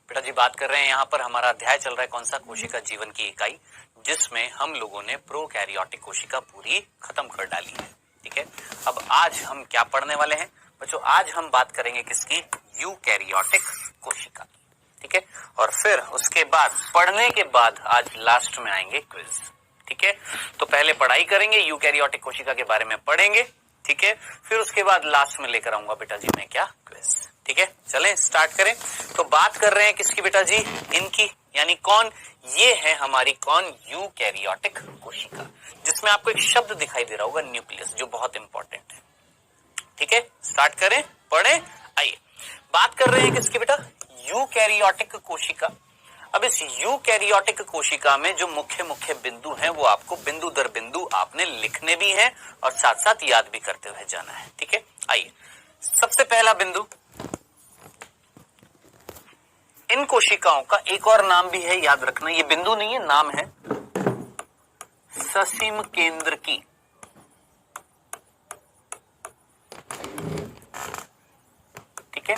बेटा जी बात कर रहे हैं यहाँ पर, हमारा अध्याय चल रहा है कौन सा, कोशिका जीवन की इकाई, जिसमें हम लोगों ने प्रोकैरियोटिक कोशिका पूरी खत्म कर डाली है। ठीक है, अब आज हम क्या पढ़ने वाले हैं बच्चों, आज हम बात करेंगे किसकी, यूकैरियोटिक कोशिका। ठीक है, और फिर उसके बाद पढ़ने के बाद आज लास्ट में आएंगे क्विज। ठीक है, तो पहले पढ़ाई करेंगे, यूकैरियोटिक कोशिका के बारे में पढ़ेंगे। ठीक है, फिर उसके बाद लास्ट में लेकर आऊंगा बेटा जी मैं क्या, क्विज। ठीक है, चलें स्टार्ट करें। तो बात कर रहे हैं किसकी बेटा जी, इनकी, यानी कौन, ये है हमारी कौन, यूकैरियोटिक कोशिका, जिसमें आपको एक शब्द दिखाई दे रहा होगा न्यूक्लियस, जो बहुत इंपॉर्टेंट है। ठीक है, स्टार्ट करें, पढ़े। आइए बात कर रहे हैं किसकी बेटा, यूकैरियोटिक कोशिका। अब इस यूकैरियोटिक कोशिका में जो मुख्य मुख्य बिंदु हैं वो आपको बिंदु दर बिंदु आपने लिखने भी हैं और साथ साथ याद भी करते हुए जाना है। ठीक है, आइए सबसे पहला बिंदु, इन कोशिकाओं का एक और नाम भी है, याद रखना, ये बिंदु नहीं है, नाम है ससीम केंद्र की। ठीक है,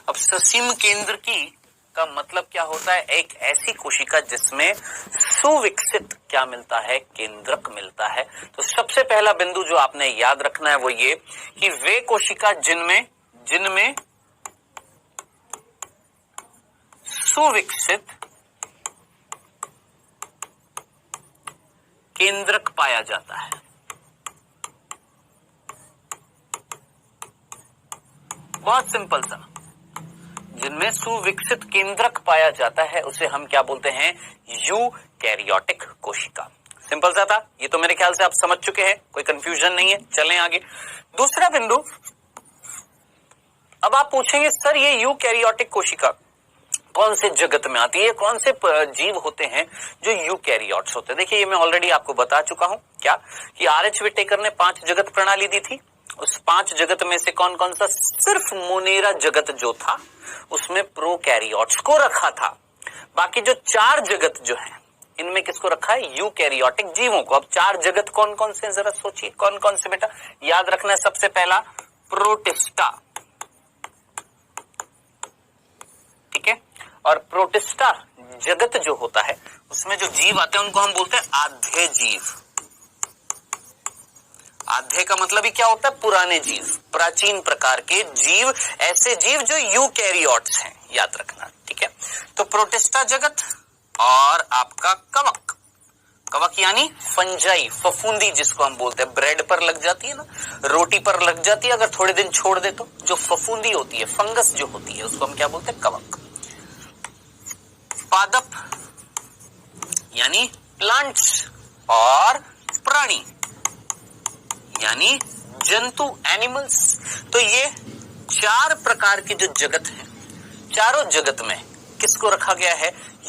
अब ससीम केंद्र की का मतलब क्या होता है, एक ऐसी कोशिका जिसमें सुविकसित क्या मिलता है, केंद्रक मिलता है। तो सबसे पहला बिंदु जो आपने याद रखना है वो ये कि वे कोशिका जिनमें सुविकसित केंद्रक पाया जाता है। बहुत सिंपल सा, जिनमें सुविकसित केंद्रक पाया जाता है उसे हम क्या बोलते हैं, यूकैरियोटिक कोशिका। सिंपल सा था, ये तो मेरे ख्याल से आप समझ चुके हैं, कोई कंफ्यूजन नहीं है। चलें आगे, दूसरा बिंदु। अब आप पूछेंगे सर ये यूकैरियोटिक कोशिका कौन से जगत में आती है, कौन से जीव होते हैं जो यूकैरियोट्स होते हैं। देखिए ये मैं ऑलरेडी आपको बता चुका हूं क्या, कि आर.एच. विटेकर ने 5 जगत प्रणाली दी थी। उस 5 जगत में से कौन कौन सा, सिर्फ मोनेरा जगत जो था उसमें प्रोकैरियोट्स को रखा था। बाकी जो 4 जगत जो है इनमें किसको रखा है, यूकैरियोटिक जीवों को। अब 4 जगत कौन कौन से, जरा सोचिए कौन कौन से बेटा, याद रखना है सबसे पहला प्रोटिस्टा। ठीक है, और प्रोटिस्टा जगत जो होता है उसमें जो जीव आते हैं उनको हम बोलते हैं आध्य जीव। आध्य का मतलब ही क्या होता है, पुराने जीव, प्राचीन प्रकार के जीव, ऐसे जीव जो यूकैरियोट्स हैं, याद रखना। ठीक है, तो प्रोटिस्टा जगत और आपका कवक, कवक यानी फंजाई, फफूंदी जिसको हम बोलते हैं, ब्रेड पर लग जाती है ना, रोटी पर लग जाती है अगर थोड़े दिन छोड़ दे तो, जो फफूंदी होती है, फंगस जो होती है, उसको हम क्या बोलते हैं, कवक। पादप यानी प्लांट्स, और प्राणी यानी जंतु, एनिमल्स। तो ये 4 प्रकार के जो जगत हैं, चारों जगत में किसको रखा गया है,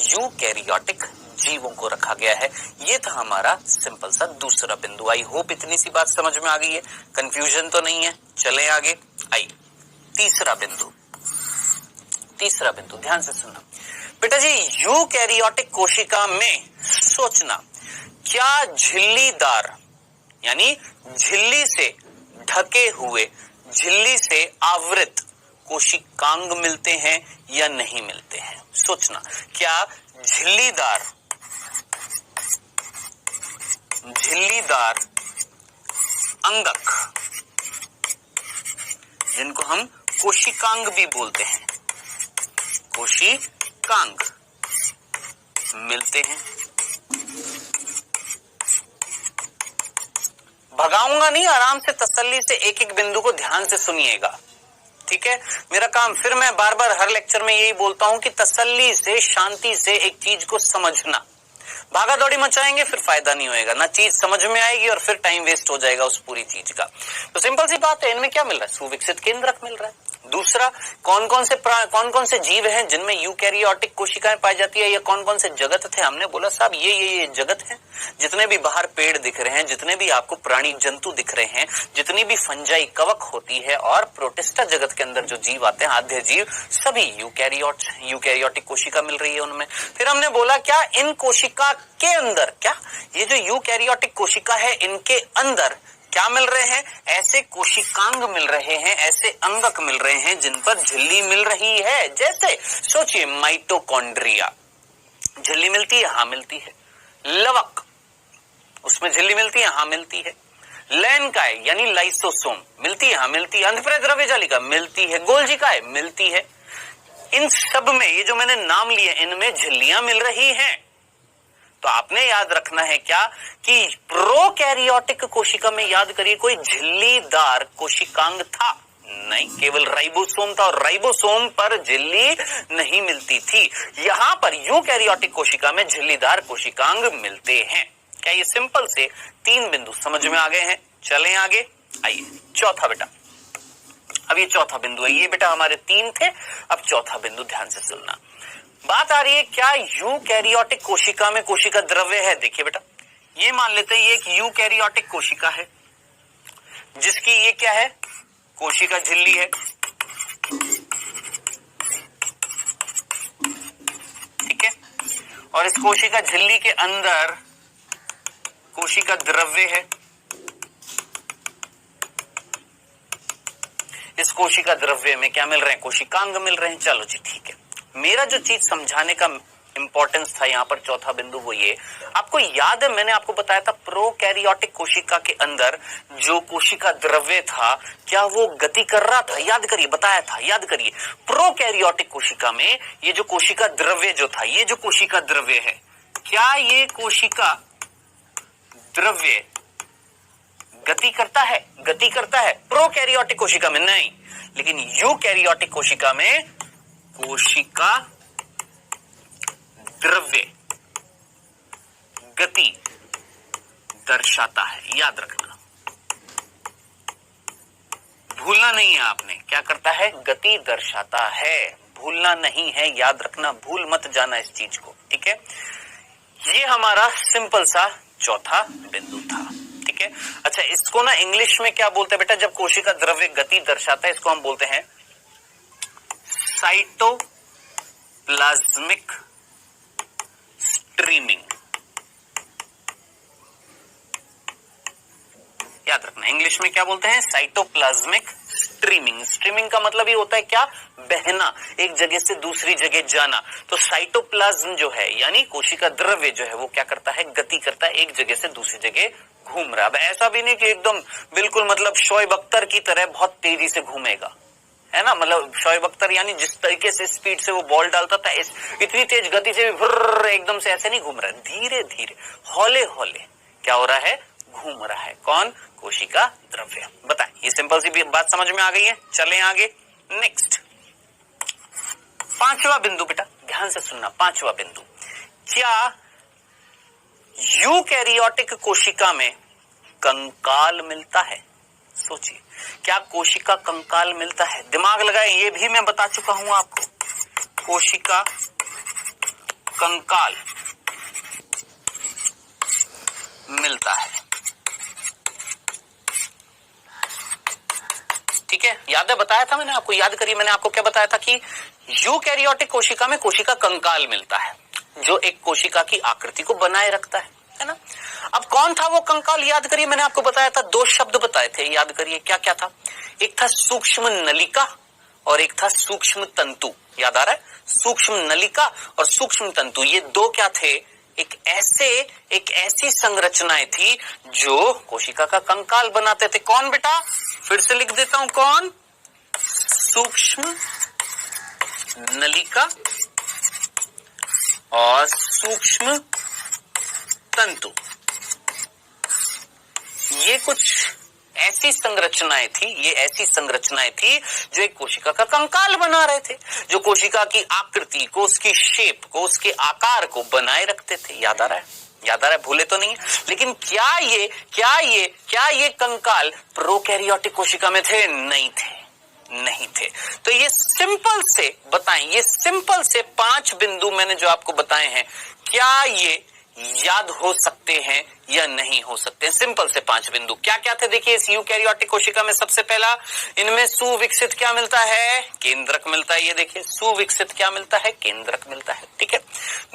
यूकैरियोटिक जीवों को रखा गया है। ये था हमारा सिंपल सा दूसरा बिंदु। आई होप इतनी सी बात समझ में आ गई है, कंफ्यूजन तो नहीं है। चले आगे, आई तीसरा बिंदु। तीसरा बिंदु ध्यान से सुनना बेटा जी, यूकैरियोटिक कोशिका में सोचना, क्या झिल्लीदार यानी झिल्ली से ढके हुए, झिल्ली से आवृत कोशिकांग मिलते हैं या नहीं मिलते हैं। सोचना, क्या झिल्लीदार अंगक, जिनको हम कोशिकांग भी बोलते हैं, कोशिकांग मिलते हैं। भगाऊंगा नहीं, आराम से तसल्ली से एक एक बिंदु को ध्यान से सुनिएगा। ठीक है, मेरा काम, फिर मैं बार बार हर लेक्चर में यही बोलता हूं कि तसल्ली से, शांति से एक चीज को समझना। भागा दौड़ी मचाएंगे फिर फायदा नहीं होएगा, ना चीज समझ में आएगी और फिर टाइम वेस्ट हो जाएगा उस पूरी चीज का। तो सिंपल सी बात है, इनमें क्या मिल रहा है, सुविकसित केंद्रक मिल रहा है। दूसरा, कौन कौन से जीव हैं जिनमें यूकैरियोटिक कोशिकाएं पाई जाती है, या कौन कौन से जगत थे। हमने बोला साहब ये जगत हैं, जितने भी बाहर पेड़ दिख रहे हैं, जितने भी आपको प्राणी जंतु दिख रहे हैं, जितनी भी फंजाई, कवक होती है, और प्रोटिस्टा जगत के अंदर जो जीव आते हैं, आध्य जीव, सभी यूकैरियोटिक कोशिका मिल रही है उनमें। फिर हमने बोला क्या इन कोशिका के अंदर, क्या ये जो यूकैरियोटिक कोशिका है इनके अंदर क्या मिल रहे हैं? ऐसे कोशिकांग मिल रहे हैं, ऐसे अंगक मिल रहे हैं जिन पर झिल्ली मिल रही है। जैसे सोचिए माइटोकॉन्ड्रिया, झिल्ली मिलती है? हाँ मिलती है। लवक, उसमें झिल्ली मिलती है? हाँ मिलती है। लैनकाय यानी लाइसोसोम, मिलती है? हाँ मिलती है। अंतःप्राय द्रव्य जालिका मिलती है। गोल्जी काय मिलती है। इन सब में ये जो मैंने नाम लिए इनमें झिल्लियां मिल रही हैं। तो आपने याद रखना है क्या कि प्रोकैरियोटिक कोशिका में याद करिए कोई झिल्लीदार कोशिकांग था नहीं, केवल राइबोसोम था और राइबोसोम पर झिल्ली नहीं मिलती थी। यहां पर यूकैरियोटिक कोशिका में झिल्लीदार कोशिकांग मिलते हैं। क्या ये सिंपल से 3 बिंदु समझ में आ गए हैं? चलें आगे, आइए चौथा बेटा। अब ये चौथा बिंदु है, ये बेटा हमारे 3 थे, अब चौथा बिंदु ध्यान से सुनना। बात आ रही है क्या यूकैरियोटिक कोशिका में कोशिका द्रव्य है? देखिए बेटा, ये मान लेते हैं ये एक यूकैरियोटिक कोशिका है जिसकी ये क्या है? कोशिका झिल्ली है। ठीक है, और इस कोशिका झिल्ली के अंदर कोशिका द्रव्य है। इस कोशिका द्रव्य में क्या मिल रहे हैं? कोशिकांग मिल रहे हैं। चलो जी ठीक है, मेरा जो चीज समझाने का इंपॉर्टेंस था यहां पर चौथा बिंदु वो ये, आपको याद है मैंने आपको बताया था प्रोकैरियोटिक कोशिका के अंदर जो कोशिका द्रव्य था क्या वो गति कर रहा था? याद करिए, बताया था, याद करिए। प्रोकैरियोटिक कोशिका में ये जो कोशिका द्रव्य जो था, ये जो कोशिका द्रव्य है, क्या ये कोशिका द्रव्य गति करता है? गति करता है प्रोकैरियोटिक कोशिका में नहीं, लेकिन यूकैरियोटिक कोशिका में कोशिका द्रव्य गति दर्शाता है। याद रखना, भूलना नहीं है आपने। क्या करता है? गति दर्शाता है, भूलना नहीं है, याद रखना, भूल मत जाना इस चीज को। ठीक है, ये हमारा सिंपल सा चौथा बिंदु था। ठीक है, अच्छा इसको ना इंग्लिश में क्या बोलते हैं बेटा? जब कोशिका द्रव्य गति दर्शाता है इसको हम बोलते हैं साइटोप्लाज्मिक स्ट्रीमिंग। याद रखना, इंग्लिश में क्या बोलते हैं? Cytoplasmic streaming. स्ट्रीमिंग का मतलब ये होता है क्या? बहना, एक जगह से दूसरी जगह जाना। तो साइटोप्लाज्म जो है यानी कोशिका द्रव्य जो है वो क्या करता है? गति करता है, एक जगह से दूसरी जगह घूम रहा है। अब ऐसा भी नहीं कि एकदम बिल्कुल मतलब शोएब अख्तर की तरह बहुत तेजी से घूमेगा, है ना। मतलब शोएब अख्तर यानी जिस तरीके से स्पीड से वो बॉल डालता था इतनी तेज गति से भी एकदम से ऐसे नहीं घूम रहा है, धीरे धीरे हौले हौले क्या हो रहा है? घूम रहा है। कौन? कोशिका द्रव्य। बताएं, ये सिंपल सी बात समझ में आ गई है? चलें आगे, नेक्स्ट 5वां बिंदु बेटा, ध्यान से सुनना। 5वां बिंदु, क्या यूकैरियोटिक कोशिका में कंकाल मिलता है? सोचिए, क्या कोशिका कंकाल मिलता है? दिमाग लगाए, ये भी मैं बता चुका हूं आपको। कोशिका कंकाल मिलता है। ठीक है, याद है, बताया था मैंने आपको, याद करिए मैंने आपको क्या बताया था कि यूकैरियोटिक कोशिका में कोशिका कंकाल मिलता है जो एक कोशिका की आकृति को बनाए रखता है ना। अब कौन था वो कंकाल? याद करिए, मैंने आपको बताया था, 2 शब्द बताए थे, याद करिए क्या क्या था। एक था सूक्ष्म नलिका और एक था सूक्ष्म तंतु। याद आ रहा है? सूक्ष्म नलिका और सूक्ष्म तंतु, ये 2 क्या थे? एक ऐसी संरचनाएं थी जो कोशिका का कंकाल बनाते थे। कौन बेटा? फिर से लिख देता हूं, कौन? सूक्ष्म नलिका और सूक्ष्म तंतु। ये कुछ ऐसी संरचनाएं थी, ये ऐसी संरचनाएं थी जो एक कोशिका का कंकाल बना रहे थे, जो कोशिका की आकृति को, उसकी शेप को, उसके आकार को बनाए रखते थे। याद आ रहा है? याद आ रहा है? भूले तो नहीं? लेकिन क्या ये कंकाल प्रोकैरियोटिक कोशिका में थे? नहीं थे, नहीं थे। तो ये सिंपल से बताएं, ये सिंपल से 5 बिंदु मैंने जो आपको बताए हैं, क्या ये याद हो सकते हैं या नहीं हो सकते हैं? सिंपल से 5 बिंदु क्या क्या थे? देखिए, इस यूकैरियोटिक कोशिका में सबसे पहला, इनमें सुविकसित क्या मिलता है? केंद्रक मिलता है। ये देखिए, सुविकसित क्या मिलता है? केंद्रक मिलता है। ठीक है,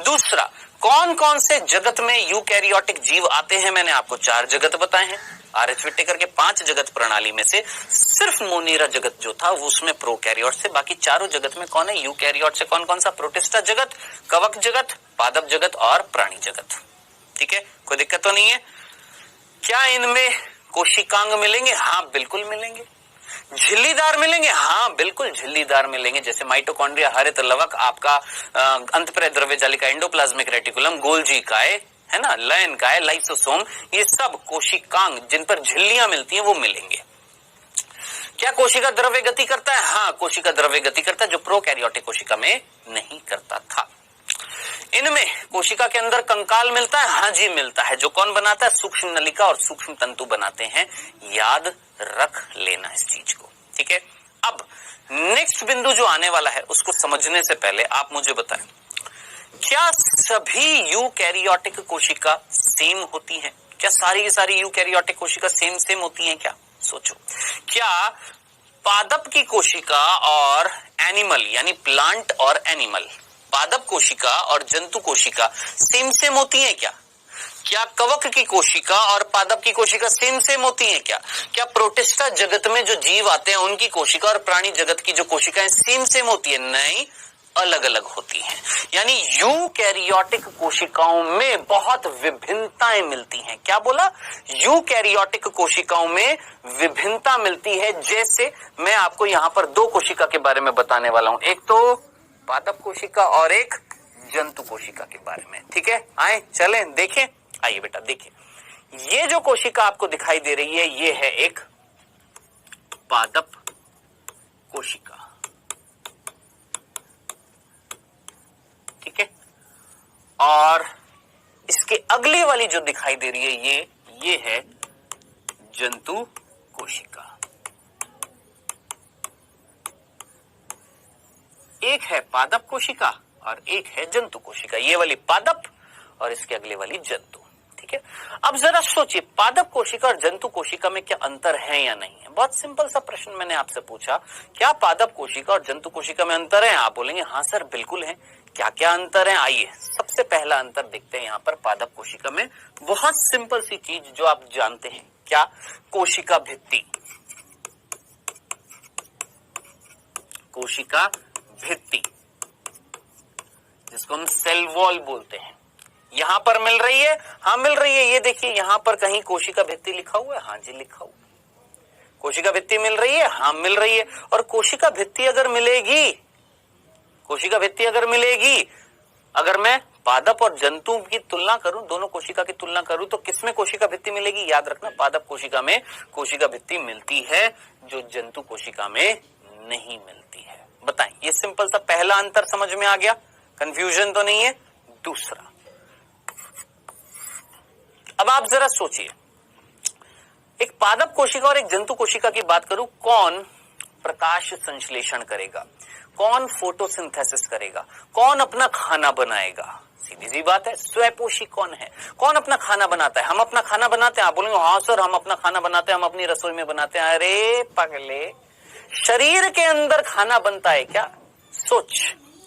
दूसरा, कौन कौन से जगत में यूकैरियोटिक जीव आते हैं? मैंने आपको 4 जगत बताए हैं। आर.एच. विटेकर के 5 जगत प्रणाली में से सिर्फ मोनेरा जगत जो था वो उसमें प्रोकैरियोट से, बाकी चारों जगत में कौन है? यूकैरियोट से कौन कौन सा? प्रोटिस्टा जगत, कवक जगत, पादप जगत और प्राणी जगत। ठीक है, कोई दिक्कत तो नहीं है। क्या इनमें कोशिकांग मिलेंगे? हाँ बिल्कुल मिलेंगे। झिल्लीदार मिलेंगे? हाँ बिल्कुल झिल्लीदार मिलेंगे, जैसे माइटोकॉन्ड्रिया, हरित लवक, आपका अंतःप्रेरक द्रव्य जालिका, एंडोप्लाज्मिक रेटिकुलम, गोल्जी काय, है ना, लयन काय, लाइसोसोम, ये सब कोशिकांग जिन पर झिल्लियां मिलती हैं वो मिलेंगे। क्या कोशिका द्रव्य गति करता है? हाँ कोशिका द्रव्य गति करता है, जो प्रोकैरियोटिक कोशिका में नहीं करता था। इनमें कोशिका के अंदर कंकाल मिलता है? हाँ जी मिलता है। जो कौन बनाता है? सूक्ष्म नलिका और सूक्ष्म तंतु बनाते हैं। याद रख लेना इस चीज को। ठीक है, अब नेक्स्ट बिंदु जो आने वाला है उसको समझने से पहले आप मुझे बताएं, क्या सभी यूकैरियोटिक कोशिका सेम होती हैं? क्या सारी की सारी यूकैरियोटिक कोशिका सेम होती हैं? क्या सोचो, क्या पादप की कोशिका और एनिमल यानी प्लांट और एनिमल, पादप कोशिका और जंतु कोशिका सेम होती हैं क्या? क्या कवक की कोशिका और पादप की कोशिका सेम होती हैं क्या? क्या प्रोटिस्टा जगत में जो जीव आते हैं उनकी कोशिका और प्राणी जगत की जो कोशिकाएं सेम होती है? नहीं, अलग अलग होती हैं। यानी यूकैरियोटिक कोशिकाओं में बहुत विभिन्नताएं मिलती हैं। क्या बोला? यूकैरियोटिक कोशिकाओं में विभिन्नता मिलती है। जैसे मैं आपको यहां पर 2 कोशिका के बारे में बताने वाला हूं, एक तो पादप कोशिका और एक जंतु कोशिका के बारे में। ठीक है, आए चलें देखें। आइए बेटा देखिए, ये जो कोशिका आपको दिखाई दे रही है ये है एक पादप कोशिका। ठीक है, और इसके अगली वाली जो दिखाई दे रही है ये है जंतु कोशिका। एक है पादप कोशिका और एक है जंतु कोशिका। ये वाली पादप और इसके अगले वाली जंतु। ठीक है, अब जरा सोचिए, पादप कोशिका और जंतु कोशिका में क्या अंतर है या नहीं है? बहुत सिंपल सा प्रश्न मैंने आपसे पूछा, क्या पादप कोशिका और जंतु कोशिका में अंतर है? आप बोलेंगे हाँ सर बिल्कुल है। क्या क्या अंतर है? आइए सबसे पहला अंतर देखते हैं यहाँ पर पादप कोशिका में। बहुत सिंपल सी चीज जो आप जानते हैं, क्या? कोशिका भित्ति। कोशिका भित्ति जिसको हम सेल वॉल बोलते हैं, यहां पर मिल रही है? हाँ मिल रही है। ये देखिए यहां पर कहीं कोशिका भित्ति लिखा हुआ है? हाँ जी लिखा हुआ। कोशिका भित्ति मिल रही है? हाँ मिल रही है। और कोशिका भित्ति अगर मिलेगी, कोशिका भित्ति अगर मिलेगी, अगर मैं पादप और जंतु की तुलना करूं, दोनों कोशिका की तुलना करूं, तो किसमें कोशिका भित्ति मिलेगी? याद रखना, पादप कोशिका में कोशिका भित्ति मिलती है, जो जंतु कोशिका में नहीं मिलती है। बताएं, ये सिंपल सा पहला अंतर समझ में आ गया? कंफ्यूजन तो नहीं है? दूसरा, अब आप जरा सोचिए, एक पादप कोशिका और एक जंतु कोशिका की बात करूं, कौन प्रकाश संश्लेषण करेगा? कौन फोटोसिंथेसिस करेगा? कौन अपना खाना बनाएगा? सीधी सी बात है, स्वपोषी कौन है? कौन अपना खाना बनाता है? हम अपना खाना बनाते हैं। आप बोलेंगे हाँ सर हम अपना खाना बनाते हैं, हम अपनी रसोई में बनाते हैं। अरे पगले, शरीर के अंदर खाना बनता है क्या? सोच,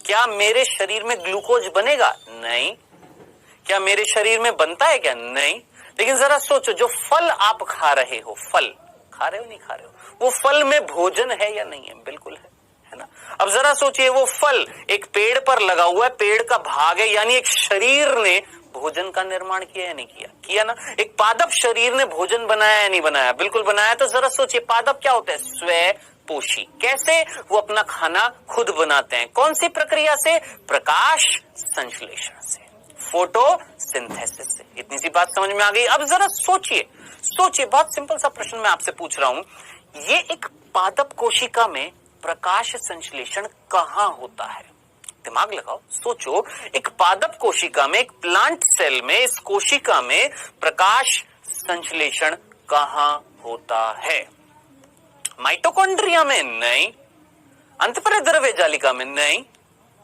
क्या मेरे शरीर में ग्लूकोज बनेगा? नहीं। क्या मेरे शरीर में बनता है क्या? नहीं। लेकिन जरा सोचो, जो फल आप खा रहे हो, फल खा रहे हो नहीं खा रहे हो, वो फल में भोजन है या नहीं है? बिल्कुल है ना? अब जरा सोचिए, वो फल एक पेड़ पर लगा हुआ है, पेड़ का भाग है, यानी एक शरीर ने भोजन का निर्माण किया या नहीं किया? किया ना। एक पादप शरीर ने भोजन बनाया या नहीं बनाया? बिल्कुल बनाया। तो जरा सोचिए, पादप क्या होता है? स्वपोषी। कैसे? वो अपना खाना खुद बनाते हैं। कौन सी प्रक्रिया से? प्रकाश संश्लेषण से, फोटोसिंथेसिस से। इतनी सी बात समझ में आ गई? अब जरा सोचिए, बहुत सिंपल सा प्रश्न मैं आपसे पूछ रहा हूं, ये एक पादप कोशिका में प्रकाश संश्लेषण कहां होता है? दिमाग लगाओ, सोचो, एक पादप कोशिका में, एक प्लांट सेल में, इस कोशिका में प्रकाश संश्लेषण कहां होता है? माइटोकॉन्ड्रिया में? नहीं। अंतःप्रेरक द्रव्य जालिका में? नहीं।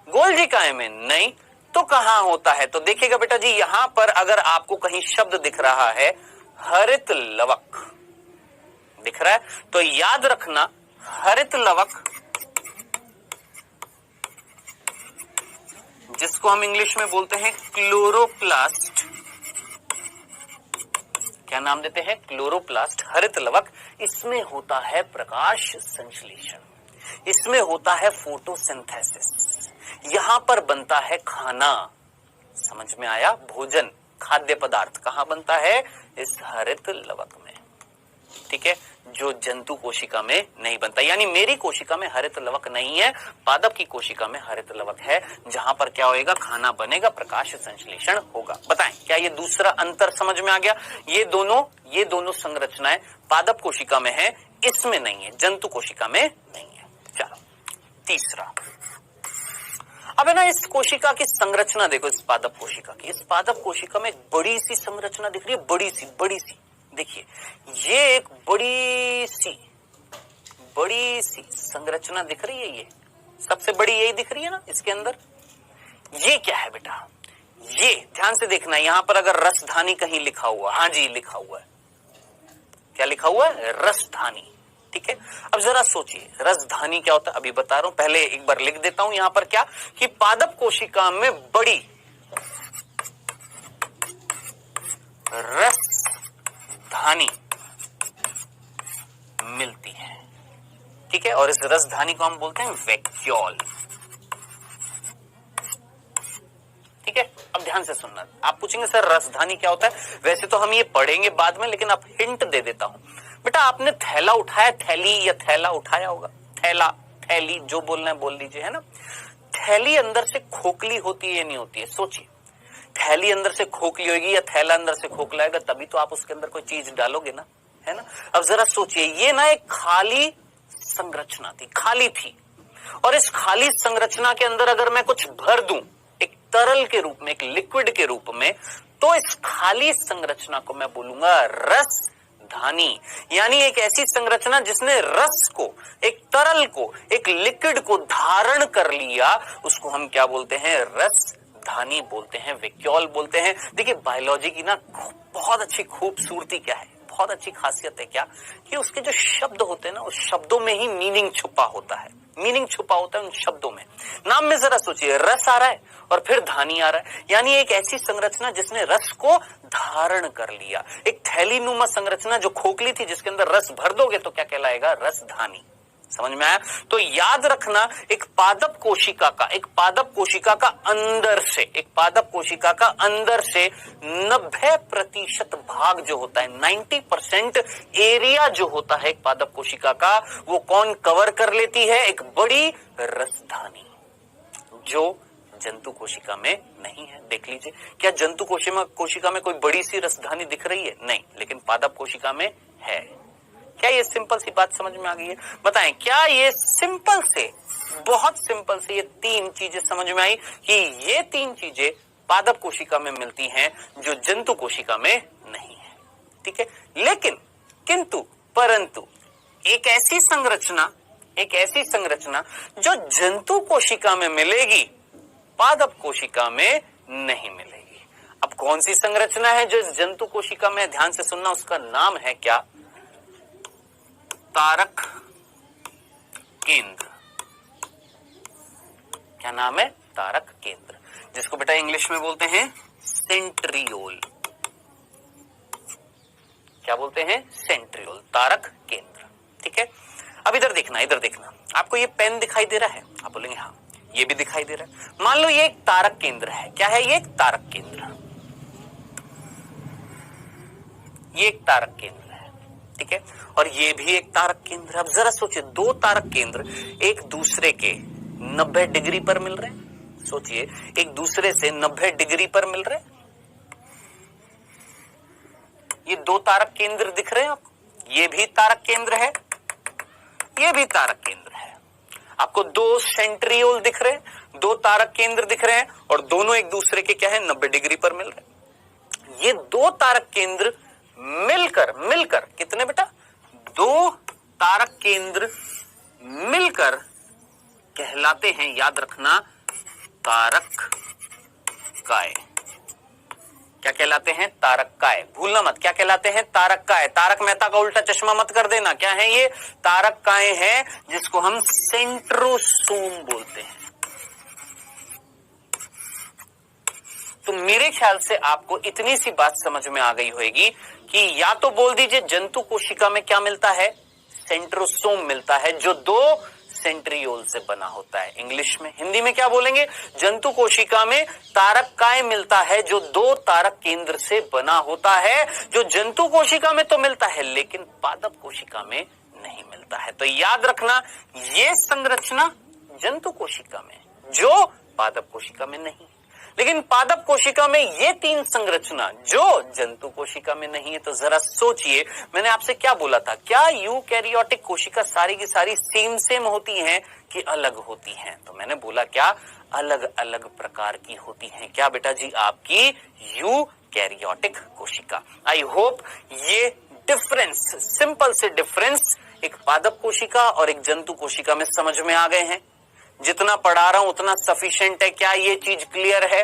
गोल्जी काय में? नहीं। तो कहां होता है? तो देखिएगा बेटा जी, यहां पर अगर आपको कहीं शब्द दिख रहा है हरित लवक दिख रहा है, तो याद रखना, हरित लवक जिसको हम इंग्लिश में बोलते हैं क्लोरोप्लास्ट, क्या नाम देते हैं? क्लोरोप्लास्ट, हरित लवक। इसमें होता है प्रकाश संश्लेषण, इसमें होता है फोटोसिंथेसिस, यहां पर बनता है खाना। समझ में आया? भोजन, खाद्य पदार्थ कहां बनता है? इस हरित लवक में। ठीक है, जो जंतु कोशिका में नहीं बनता, यानी मेरी कोशिका में हरित लवक नहीं है, पादप की कोशिका में हरित लवक है, जहां पर क्या होएगा? खाना बनेगा, प्रकाश संश्लेषण होगा। बताएं क्या ये दूसरा अंतर समझ में आ गया? ये दोनों संरचनाएं पादप कोशिका में है, इसमें नहीं है, जंतु कोशिका में नहीं है। चलो तीसरा, अब है ना, इस कोशिका की संरचना देखो, इस पादप कोशिका की, इस पादप कोशिका में एक बड़ी सी संरचना दिख रही है, बड़ी सी। देखिए, ये एक बड़ी सी संरचना दिख रही है, ये सबसे बड़ी यही दिख रही है ना इसके अंदर। ये क्या है बेटा? ये ध्यान से देखना, यहां पर अगर रसधानी कहीं लिखा हुआ, हाँ जी लिखा हुआ है, क्या लिखा हुआ है? रसधानी। ठीक है, अब जरा सोचिए रसधानी क्या होता है, अभी बता रहा हूं, पहले एक बार लिख देता हूं यहां पर क्या, कि पादप कोशिका में बड़ी रसधानी मिलती है। ठीक है, और इस रसधानी को हम बोलते हैं वैक्यूल। ठीक है, अब ध्यान से सुनना, आप पूछेंगे सर रसधानी क्या होता है? वैसे तो हम ये पढ़ेंगे बाद में, लेकिन अब हिंट दे देता हूं। बेटा आपने थैला उठाया, थैली या थैला उठाया होगा, थैला, थैली, जो बोलना है बोल दीजिए, है ना। थैली अंदर से खोखली होती है, नहीं होती है? सोचिए, थैली अंदर से खोखली होगी या थैला अंदर से खोखला होगा, तभी तो आप उसके अंदर कोई चीज डालोगे ना, है ना। अब जरा सोचिए, ये ना एक खाली संरचना थी, खाली थी, और इस खाली संरचना के अंदर अगर मैं कुछ भर दूं एक तरल के रूप में, एक लिक्विड के रूप में, तो इस खाली संरचना को मैं बोलूंगा रसधानी। यानी एक ऐसी संरचना जिसने रस को, एक तरल को, एक लिक्विड को धारण कर लिया, उसको हम क्या बोलते हैं? रसधानी बोलते हैं, वैक्यूल बोलते हैं। देखिए बायोलॉजी की ना बहुत अच्छी खूबसूरती क्या है, बहुत अच्छी खासियत है क्या, कि उसके जो शब्द होते हैं ना, उस शब्दों में ही मीनिंग छुपा होता है, मीनिंग छुपा होता है उन शब्दों में। नाम में जरा सोचिए, रस आ रहा है और फिर धानी आ रहा है, यानी एक ऐसी संरचना जिसने रस को धारण कर लिया। एक थैली नुमा संरचना जो खोखली थी, जिसके अंदर रस भर दोगे तो क्या कहलाएगा? रसधानी। समझ में आया? तो याद रखना, एक पादप कोशिका का अंदर से, एक पादप कोशिका का अंदर से 90% भाग जो होता है, 90% एरिया जो होता है एक पादप कोशिका का, वो कौन कवर कर लेती है? एक बड़ी रसधानी, जो जंतु कोशिका में नहीं है। देख लीजिए, क्या जंतु कोशिका में कोई बड़ी सी रसधानी दिख रही है? नहीं, लेकिन पादप कोशिका में है। क्या ये सिंपल सी बात समझ में आ गई है? बताएं, क्या ये सिंपल से, बहुत सिंपल से ये तीन चीजें समझ में आई, कि ये तीन चीजें पादप कोशिका में मिलती हैं जो जंतु कोशिका में नहीं है। ठीक है, लेकिन किंतु परंतु एक ऐसी संरचना जो जंतु कोशिका में मिलेगी, पादप कोशिका में नहीं मिलेगी। अब कौन सी संरचना है जो इस जंतु कोशिका में? ध्यान से सुनना, उसका नाम है क्या? तारक केंद्र। क्या नाम है? तारक केंद्र, जिसको बेटा इंग्लिश में बोलते हैं सेंट्रियोल। क्या बोलते हैं? सेंट्रियोल, तारक केंद्र। ठीक है, अब इधर देखना, आपको ये पेन दिखाई दे रहा है? आप बोलेंगे हाँ, ये भी दिखाई दे रहा है। मान लो ये एक तारक केंद्र है। क्या है ये? एक तारक केंद्र। ये एक तारक केंद्र है, ठीक है, और ये भी एक तारक केंद्र। अब जरा सोचिए, दो तारक केंद्र एक दूसरे के 90 डिग्री पर मिल रहे हैं। सोचिए, एक दूसरे से 90 डिग्री पर मिल रहे हैं। ये दो तारक केंद्र दिख रहे हैं आपको? ये भी तारक केंद्र है, ये भी तारक केंद्र है। आपको दो सेंट्रियोल दिख रहे हैं, दो तारक केंद्र दिख रहे हैं, और दोनों एक दूसरे के क्या है? 90 डिग्री पर मिल रहे हैं। ये दो तारक केंद्र मिलकर कितने बेटा? दो तारक केंद्र मिलकर कहलाते हैं, याद रखना, तारक काय। क्या कहलाते हैं? तारक काय। भूलना मत, क्या कहलाते हैं? तारक काय। तारक मेहता का उल्टा चश्मा मत कर देना। क्या है ये? तारक काय है, जिसको हम सेंट्रोसोम बोलते हैं। तो मेरे ख्याल से आपको इतनी सी बात समझ में आ गई होगी कि या तो बोल दीजिए जंतु कोशिका में क्या मिलता है, सेंट्रोसोम मिलता है जो 2 सेंट्रियोल से बना होता है इंग्लिश में। हिंदी में क्या बोलेंगे, जंतु कोशिका में तारक काय मिलता है जो 2 तारक केंद्र से बना होता है, जो जंतु कोशिका में तो मिलता है लेकिन पादप कोशिका में नहीं मिलता है। तो याद रखना ये संरचना जंतु कोशिका में, जो पादप कोशिका में नहीं, लेकिन पादप कोशिका में ये 3 संरचना जो जंतु कोशिका में नहीं है। तो जरा सोचिए, मैंने आपसे क्या बोला था, क्या यूकैरियोटिक कोशिका सारी की सारी सेम होती हैं कि अलग होती हैं? तो मैंने बोला क्या, अलग अलग प्रकार की होती हैं। क्या बेटा जी, आपकी यूकैरियोटिक कोशिका। आई होप ये डिफरेंस, सिंपल से डिफरेंस एक पादप कोशिका और एक जंतु कोशिका में समझ में आ गए हैं। जितना पढ़ा रहा हूं उतना सफिशिएंट है। क्या ये चीज क्लियर है?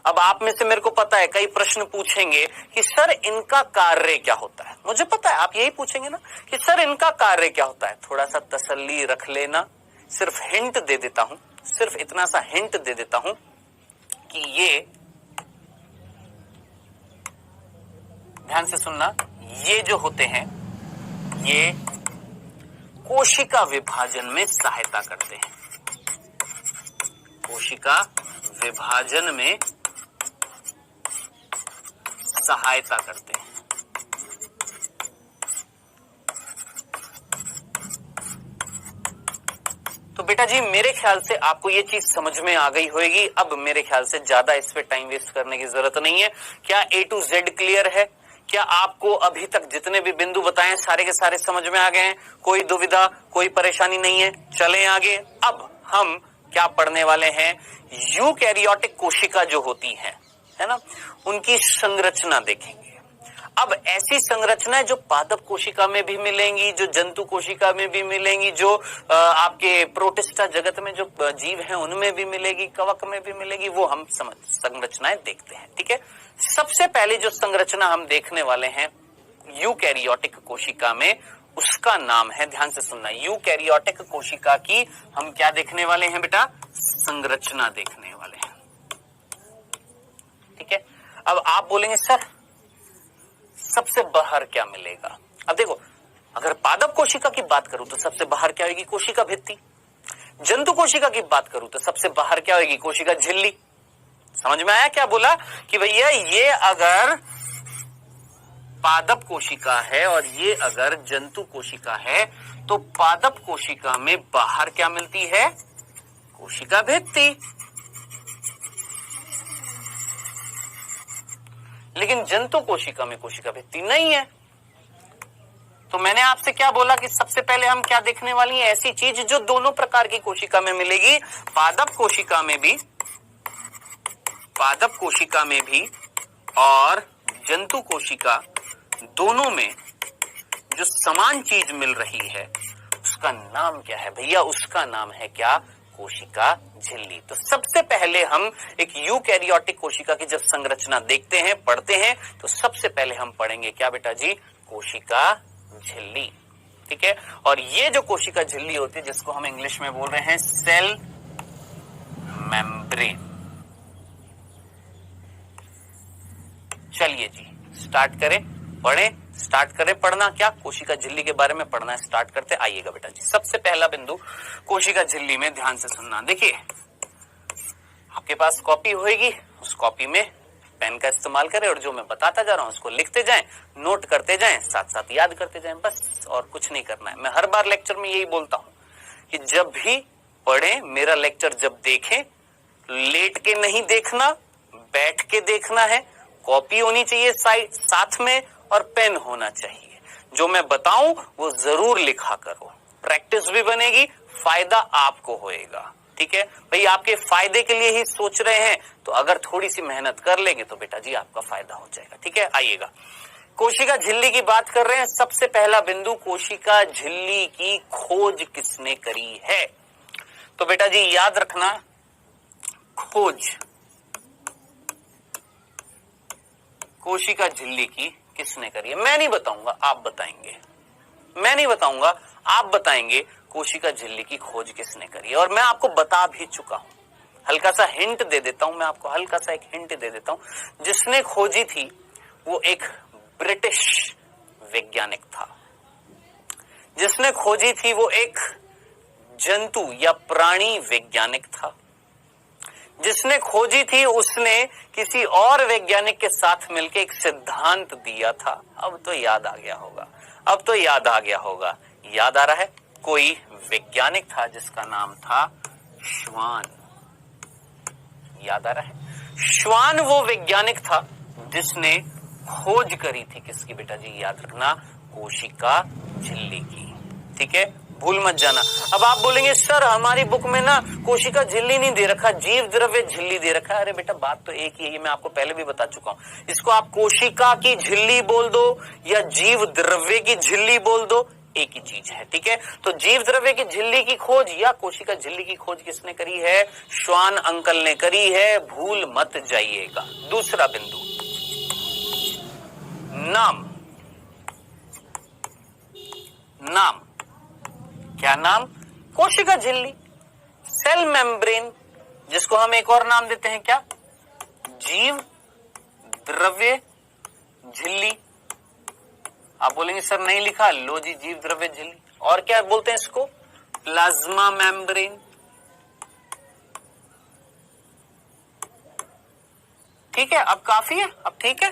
अब आप में से मेरे को पता है कई प्रश्न पूछेंगे कि सर इनका कार्य क्या होता है। मुझे पता है आप यही पूछेंगे ना कि सर इनका कार्य क्या होता है। थोड़ा सा तसल्ली रख लेना, सिर्फ हिंट दे देता हूं, सिर्फ इतना सा हिंट दे देता हूं कि ये ध्यान से सुनना, ये जो होते हैं ये कोशिका विभाजन में सहायता करते हैं। कोशिका विभाजन में सहायता करते हैं। तो बेटा जी मेरे ख्याल से आपको ये चीज समझ में आ गई होगी। अब मेरे ख्याल से ज्यादा इस पे टाइम वेस्ट करने की जरूरत नहीं है। क्या A to Z क्लियर है? क्या आपको अभी तक जितने भी बिंदु बताए सारे के सारे समझ में आ गए हैं? कोई दुविधा, कोई परेशानी नहीं है? चलें आगे। अब हम क्या पढ़ने वाले हैं, यूकैरियोटिक कोशिका जो होती है ना, उनकी संरचना देखेंगे। अब ऐसी संरचनाएं जो पादप कोशिका में भी मिलेंगी, जो जंतु कोशिका में भी मिलेंगी, जो आपके प्रोटिस्टा जगत में जो जीव हैं उनमें भी मिलेगी, कवक में भी मिलेगी, वो हम संरचनाएं देखते हैं। ठीक है, सबसे पहले जो संरचना हम देखने वाले हैं यूकैरियोटिक कोशिका में, उसका नाम है, ध्यान से सुनना, यूकैरियोटिक कोशिका की हम क्या देखने वाले हैं बेटा, संरचना देखने वाले हैं। ठीक है, अब आप बोलेंगे सर सबसे बाहर क्या मिलेगा? अब देखो, अगर पादप कोशिका की बात करूं तो सबसे बाहर क्या होगी, कोशिका भित्ति। जंतु कोशिका की बात करूं तो सबसे बाहर क्या होगी, कोशिका झिल्ली। समझ में आया क्या बोला कि भैया ये अगर पादप कोशिका है और ये अगर जंतु कोशिका है तो पादप कोशिका में बाहर क्या मिलती है, कोशिका भित्ति। लेकिन जंतु कोशिका में कोशिका भित्ति नहीं है। तो मैंने आपसे क्या बोला कि सबसे पहले हम क्या देखने वाली है, ऐसी चीज जो दोनों प्रकार की कोशिका में मिलेगी, पादप कोशिका में भी, पादप कोशिका में भी और जंतु कोशिका दोनों में जो समान चीज मिल रही है उसका नाम क्या है भैया, उसका नाम है क्या, कोशिका झिल्ली। तो सबसे पहले हम एक यूकैरियोटिक कोशिका की जब संरचना देखते हैं, पढ़ते हैं, तो सबसे पहले हम पढ़ेंगे क्या बेटा जी, कोशिका झिल्ली। ठीक है, और ये जो कोशिका झिल्ली होती है जिसको हम इंग्लिश में बोल रहे हैं सेल मेम्ब्रेन। चलिए जी स्टार्ट करें, पढ़ें, स्टार्ट करें पढ़ना। क्या कोशिका झिल्ली के बारे में पढ़ना स्टार्ट करते आइएगा बेटा जी। सबसे पहला बिंदु कोशिका झिल्ली में, ध्यान से सुनना। देखिए आपके पास कॉपी होगी, उस कॉपी में पेन का इस्तेमाल करें और जो मैं बताता जा रहा हूं उसको लिखते जाएं, नोट करते जाएं, साथ साथ याद करते जाएं, बस और कुछ नहीं करना है। मैं हर बार लेक्चर में यही बोलता हूं कि जब भी पढ़ें, मेरा लेक्चर जब देखें, लेट के नहीं देखना, बैठ के देखना है, कॉपी होनी चाहिए साथ में और पेन होना चाहिए। जो मैं बताऊं वो जरूर लिखा करो, प्रैक्टिस भी बनेगी, फायदा आपको होएगा। ठीक है भाई, आपके फायदे के लिए ही सोच रहे हैं, तो अगर थोड़ी सी मेहनत कर लेंगे तो बेटा जी आपका फायदा हो जाएगा। ठीक है, आइएगा, कोशिका झिल्ली की बात कर रहे हैं। सबसे पहला बिंदु, कोशिका झिल्ली की खोज किसने करी है? तो बेटा जी याद रखना, खोज कोशिका झिल्ली की किसने करी है? मैं नहीं बताऊंगा, आप बताएंगे। मैं नहीं बताऊंगा, आप बताएंगे कोशिका झिल्ली की खोज किसने करी है। और मैं आपको बता भी चुका हूं हल्का सा हिंट दे देता हूं मैं आपको, हल्का सा एक हिंट दे देता हूं। जिसने खोजी थी वो एक ब्रिटिश वैज्ञानिक था। जिसने खोजी थी वो एक जंतु या प्राणी वैज्ञानिक था। जिसने खोजी थी उसने किसी और वैज्ञानिक के साथ मिलकर एक सिद्धांत दिया था। अब तो याद आ गया होगा, अब तो याद आ गया होगा। याद आ रहा है? कोई वैज्ञानिक था जिसका नाम था श्वान। याद आ रहा है? श्वान वो वैज्ञानिक था जिसने खोज करी थी किसकी बेटा जी? याद रखना, कोशिका झिल्ली की। ठीक है, भूल मत जाना। अब आप बोलेंगे सर हमारी बुक में ना कोशिका झिल्ली नहीं दे रखा, जीव द्रव्य झिल्ली दे रखा है। अरे बेटा बात तो एक ही है, मैं आपको पहले भी बता चुका हूं। इसको आप कोशिका की झिल्ली बोल दो या जीव द्रव्य की झिल्ली बोल दो, एक ही चीज है। ठीक है, तो जीव द्रव्य की झिल्ली की खोज या कोशिका झिल्ली की खोज किसने करी है? श्वान अंकल ने करी है, भूल मत जाइएगा। दूसरा बिंदु, नाम। नाम क्या नाम? कोशिका झिल्ली, सेल मेम्ब्रेन, जिसको हम एक और नाम देते हैं क्या? जीव द्रव्य झिल्ली। आप बोलेंगे सर नहीं लिखा, लो जी जीव द्रव्य झिल्ली। और क्या बोलते हैं इसको? Plasma membrane. ठीक है, अब काफी है, अब ठीक है।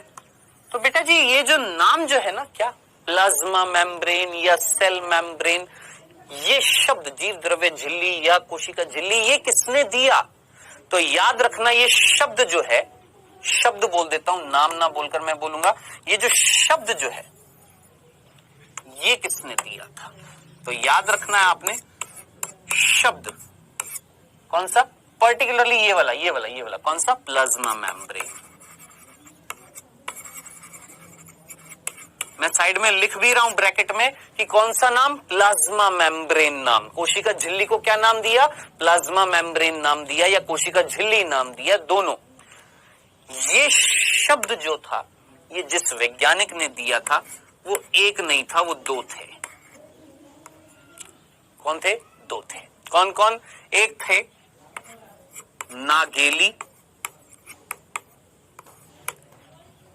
तो बेटा जी ये जो नाम जो है ना, क्या प्लाज्मा मेम्ब्रेन या सेल मेम्ब्रेन, ये शब्द जीव द्रव्य झिल्ली या कोशिका झिल्ली, ये किसने दिया? तो याद रखना ये शब्द जो है, शब्द बोल देता हूं, नाम ना बोलकर मैं बोलूंगा, ये जो शब्द जो है ये किसने दिया था? तो याद रखना है आपने शब्द कौन सा? पर्टिकुलरली ये वाला, ये वाला, ये वाला कौन सा? Plasma membrane. मैं साइड में लिख भी रहा हूं ब्रैकेट में कि कौन सा नाम? प्लाज्मा मेम्ब्रेन नाम। कोशिका झिल्ली को क्या नाम दिया? प्लाज्मा मेम्ब्रेन नाम दिया या कोशिका झिल्ली नाम दिया, दोनों। ये शब्द जो था, ये जिस वैज्ञानिक ने दिया था वो एक नहीं था, वो दो थे। कौन थे? दो थे। कौन कौन? एक थे नागेली,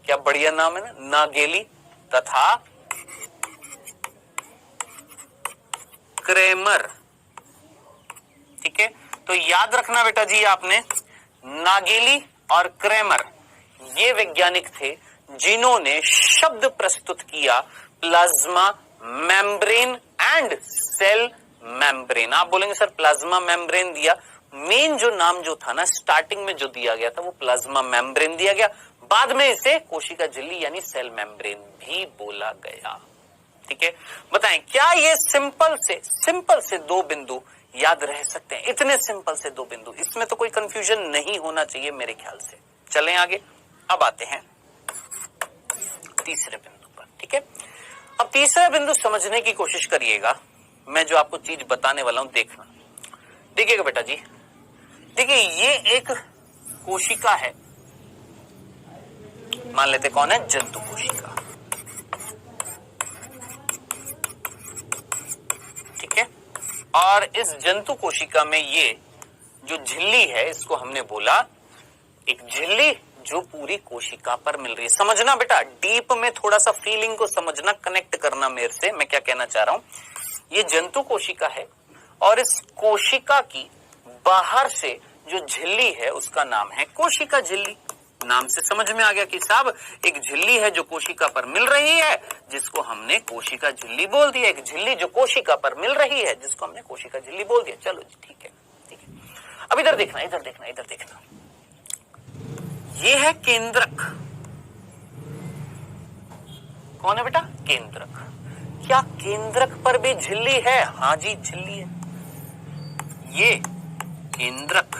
क्या बढ़िया नाम है ना, नागेली, तथा क्रेमर। ठीक है, तो याद रखना बेटा जी आपने, नागेली और क्रेमर ये वैज्ञानिक थे जिन्होंने शब्द प्रस्तुत किया plasma membrane and cell membrane. आप बोलेंगे सर प्लाज्मा मेम्ब्रेन दिया, मेन जो नाम जो था ना स्टार्टिंग में जो दिया गया था वो प्लाज्मा मेम्ब्रेन दिया गया, बाद में इसे कोशिका झिल्ली यानी सेल मेम्ब्रेन भी बोला गया। ठीक है, बताएं क्या ये सिंपल से दो बिंदु याद रह सकते हैं? इतने सिंपल से दो बिंदु, इसमें तो कोई कंफ्यूजन नहीं होना चाहिए मेरे ख्याल से। चलें आगे, अब आते हैं तीसरे बिंदु पर। ठीक है, अब तीसरा बिंदु समझने की कोशिश करिएगा। मैं जो आपको चीज बताने वाला हूं देखना, देखिएगा बेटा जी। देखिए ये एक कोशिका है, मान लेते कौन है? जंतु कोशिका। ठीक है, और इस जंतु कोशिका में ये जो झिल्ली है इसको हमने बोला एक झिल्ली जो पूरी कोशिका पर मिल रही है। समझना बेटा, डीप में थोड़ा सा फीलिंग को समझना, कनेक्ट करना मेरे से, मैं क्या कहना चाह रहा हूं। ये जंतु कोशिका है और इस कोशिका की बाहर से जो झिल्ली है उसका नाम है कोशिका झिल्ली। नाम से समझ में आ गया कि साहब एक झिल्ली है जो कोशिका पर मिल रही है जिसको हमने कोशिका झिल्ली बोल दिया। एक झिल्ली जो कोशिका पर मिल रही है जिसको हमने कोशिका झिल्ली बोल दिया। चलो जी ठीक है, ठीक है। अब इधर देखना, इधर देखना, इधर देखना, ये है केंद्रक। कौन है बेटा? केंद्रक। क्या केंद्रक पर भी झिल्ली है? हाँ जी झिल्ली है, ये केंद्रक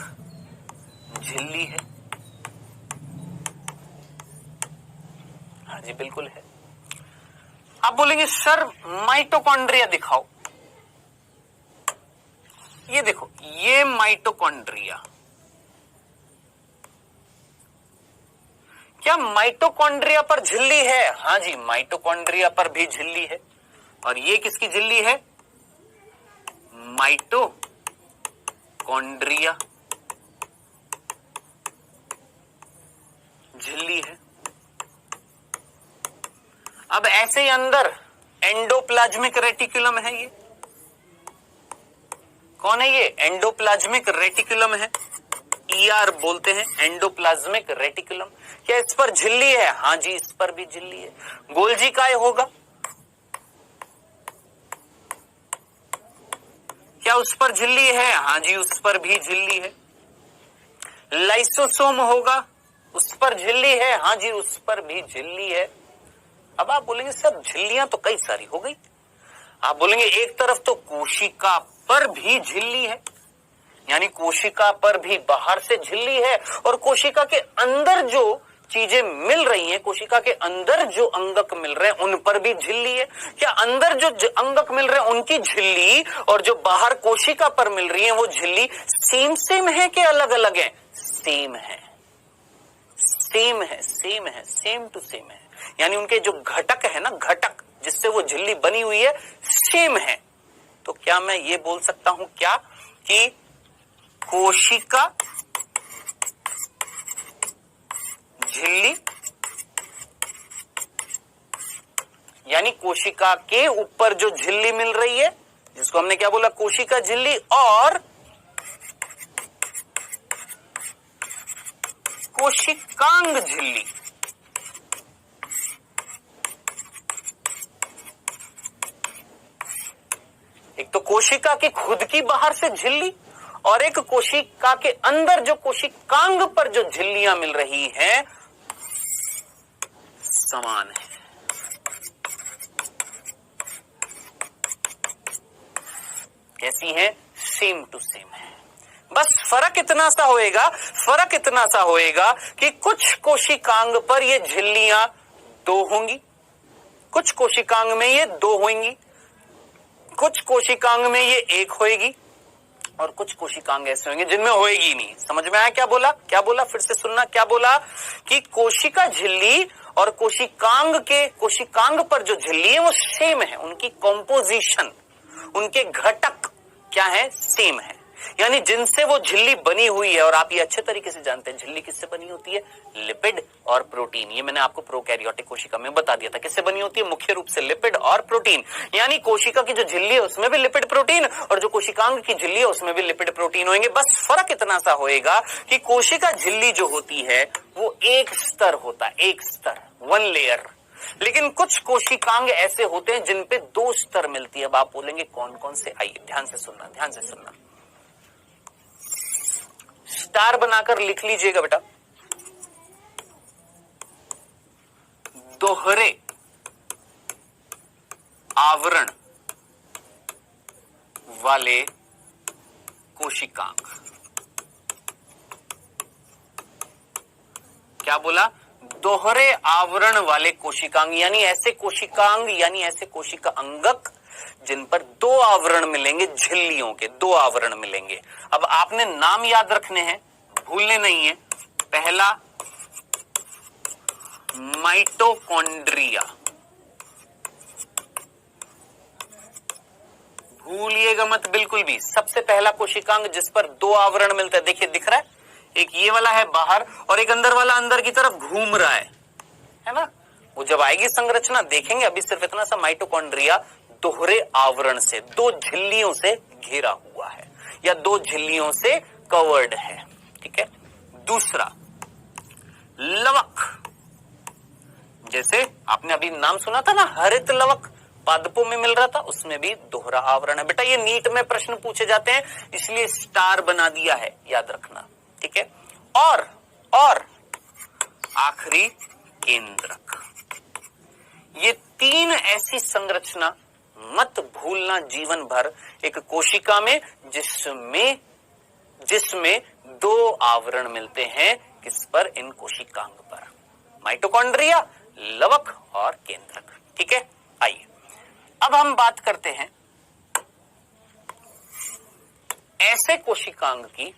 झिल्ली है। हाँ जी बिल्कुल है। आप बोलेंगे सर माइटोकॉन्ड्रिया दिखाओ। ये देखो, ये माइटोकॉन्ड्रिया। क्या माइटोकॉन्ड्रिया पर झिल्ली है? हाँ जी माइटोकॉन्ड्रिया पर भी झिल्ली है। और ये किसकी झिल्ली है? माइटोकॉन्ड्रिया। झिल्ली है। अब ऐसे ही अंदर एंडोप्लाज्मिक रेटिकुलम है। ये कौन है? ये एंडोप्लाज्मिक रेटिकुलम है, ईआर बोलते हैं, एंडोप्लाज्मिक रेटिकुलम। क्या इस पर झिल्ली है? हाँ जी, इस पर भी झिल्ली है। गोल्जी काय होगा? क्या उस पर झिल्ली है? हाँ जी, उस पर भी झिल्ली है। लाइसोसोम होगा, उस पर झिल्ली है? हाँ जी, उस पर भी झिल्ली है। अब आप बोलेंगे सर झिल्लियां तो कई सारी हो गई। आप बोलेंगे एक तरफ तो कोशिका पर भी झिल्ली है, यानी कोशिका पर भी बाहर से झिल्ली है, और कोशिका के अंदर जो चीजें मिल रही हैं, कोशिका के अंदर जो अंगक मिल रहे हैं उन पर भी झिल्ली है। क्या अंदर जो अंगक मिल रहे हैं उनकी झिल्ली और जो बाहर कोशिका पर मिल रही है वो झिल्ली सेम है कि अलग अलग है? सेम है, सेम है, सेम है, सेम टू सेम है। यानी उनके जो घटक है ना, घटक जिससे वो झिल्ली बनी हुई है, सेम है। तो क्या मैं ये बोल सकता हूं क्या कि कोशिका झिल्ली, यानी कोशिका के ऊपर जो झिल्ली मिल रही है, जिसको हमने क्या बोला, कोशिका झिल्ली, और कोशिकांग झिल्ली, एक तो कोशिका की खुद की बाहर से झिल्ली और एक कोशिका के अंदर जो कोशिकांग पर जो झिल्लियां मिल रही हैं समान है। कैसी है? सेम टू सेम है। बस फर्क इतना सा होएगा कि कुछ कोशिकांग पर ये झिल्लियां 2 होंगी, कुछ कोशिकांग में ये 2 होंगी, कुछ कोशिकांग में ये 1 होएगी, और कुछ कोशिकांग ऐसे होंगे जिनमें होएगी नहीं। समझ में आया क्या बोला? फिर से सुनना, क्या बोला कि कोशिका झिल्ली और कोशिकांग पर जो झिल्ली है वो सेम है, उनकी कॉम्पोजिशन, उनके घटक क्या है? सेम है। यानी जिनसे वो झिल्ली बनी हुई है, और आप ये अच्छे तरीके से जानते हैं झिल्ली किससे बनी होती है, लिपिड और प्रोटीन। ये मैंने आपको प्रोकैरियोटिक कोशिका में बता दिया था किससे बनी होती है, मुख्य रूप से लिपिड और प्रोटीन। यानी कोशिका की जो झिल्ली है उसमें भी लिपिड प्रोटीन, और जो कोशिकांग की झिल्ली है उसमें भी लिपिड प्रोटीन होंगे। बस फर्क इतना सा होएगा कि कोशिका झिल्ली जो होती है वो एक स्तर होता है, एक स्तर, 1 लेयर, लेकिन कुछ कोशिकांग ऐसे होते हैं जिन पे 2 स्तर मिलती है। अब आप बोलेंगे कौन कौन से? आइए ध्यान से सुनना, स्टार बनाकर लिख लीजिएगा बेटा। दोहरे आवरण वाले कोशिकांग। क्या बोला? दोहरे आवरण वाले कोशिकांग, यानी ऐसे कोशिकांग, यानी ऐसे कोशिका अंगक जिन पर 2 आवरण मिलेंगे, झिल्लियों के 2 आवरण मिलेंगे। अब आपने नाम याद रखने हैं, भूलने नहीं है। पहला माइटोकॉन्ड्रिया, भूलिएगा मत बिल्कुल भी। सबसे पहला कोशिकांग जिस पर 2 आवरण मिलते हैं, देखिए दिख रहा है, एक ये वाला है बाहर और एक अंदर वाला अंदर की तरफ घूम रहा है ना? वो जब आएगी संरचना देखेंगे। अभी सिर्फ इतना सा, माइटोकॉन्ड्रिया दोहरे आवरण से, 2 झिल्लियों से घिरा हुआ है या 2 झिल्लियों से कवर्ड है। ठीक है। दूसरा लवक, जैसे आपने अभी नाम सुना था ना, हरित लवक पादपों में मिल रहा था, उसमें भी दोहरा आवरण है। बेटा ये नीट में प्रश्न पूछे जाते हैं, इसलिए स्टार बना दिया है, याद रखना। ठीक है। और आखिरी केंद्रक। ये 3 ऐसी संरचना मत भूलना जीवन भर एक कोशिका में, जिसमें 2 आवरण मिलते हैं। किस पर? इन कोशिकांग पर, माइटोकॉन्ड्रिया, लवक और केंद्रक। ठीक है। आइए अब हम बात करते हैं ऐसे कोशिकांग की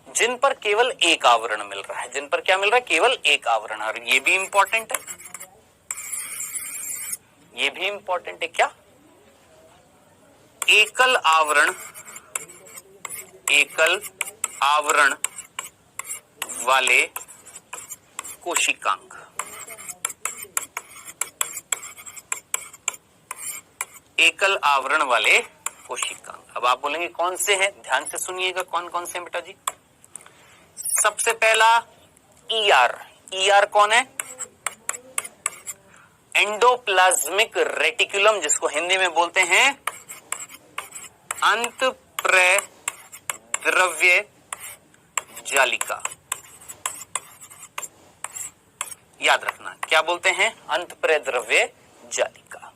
जिन पर केवल 1 आवरण मिल रहा है। जिन पर क्या मिल रहा है? केवल 1 आवरण। और ये भी इंपॉर्टेंट है, ये भी इंपॉर्टेंट है। क्या? एकल आवरण वाले कोशिकांग, एकल आवरण वाले कोशिकांग। अब आप बोलेंगे कौन से हैं, ध्यान से सुनिएगा कौन कौन से हैं बेटा जी। सबसे पहला ईआर, ईआर कौन है? एंडोप्लाज्मिक रेटिकुलम, जिसको हिंदी में बोलते हैं अंतःप्रेद्रव्य जालिका। याद रखना क्या बोलते हैं? अंतःप्रेद्रव्य जालिका।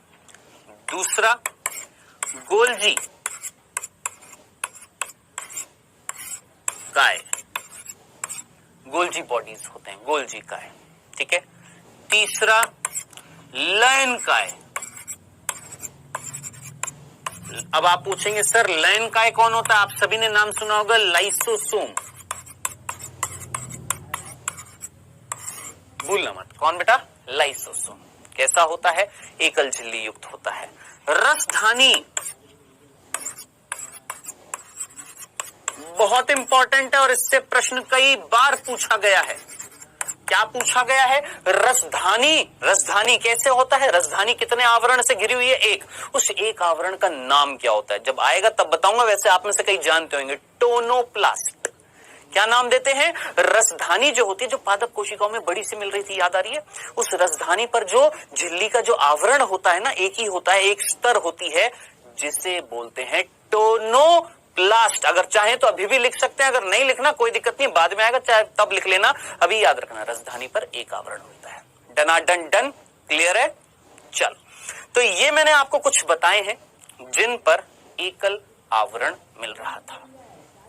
दूसरा गोल्जी काय, गोल्जी बॉडीज होते हैं, गोल्जी काय, ठीक है। तीसरा लयन काय। अब आप पूछेंगे सर लयन काय कौन होता है? आप सभी ने नाम सुना होगा लाइसोसोम, भूलना मत। कौन बेटा? लाइसोसोम। कैसा होता है? एकल झिल्ली युक्त होता है। रसधानी बहुत इंपॉर्टेंट है और इससे प्रश्न कई बार पूछा गया है। क्या पूछा गया है? रसधानी, रसधानी कैसे होता है? रसधानी कितने आवरण से घिरी हुई है? एक। उस एक आवरण का नाम क्या होता है? जब आएगा तब बताऊंगा। वैसे आप में से कई जानते होंगे, टोनोप्लास्ट। क्या नाम देते हैं? रसधानी जो होती है, जो पादप कोशिकाओं में बड़ी सी मिल रही थी, याद आ रही है? उस रसधानी पर जो झिल्ली का जो आवरण होता है ना, एक ही होता है, एक स्तर होती है, जिसे बोलते हैं टोनोप्लास्ट। अगर चाहे तो अभी भी लिख सकते हैं, अगर नहीं लिखना कोई दिक्कत नहीं, बाद में आएगा चाहे तब लिख लेना। अभी याद रखना रसधानी पर एक आवरण होता है। डनाडन डन, क्लियर है? चल, तो ये मैंने आपको कुछ बताए हैं जिन पर एकल आवरण मिल रहा था,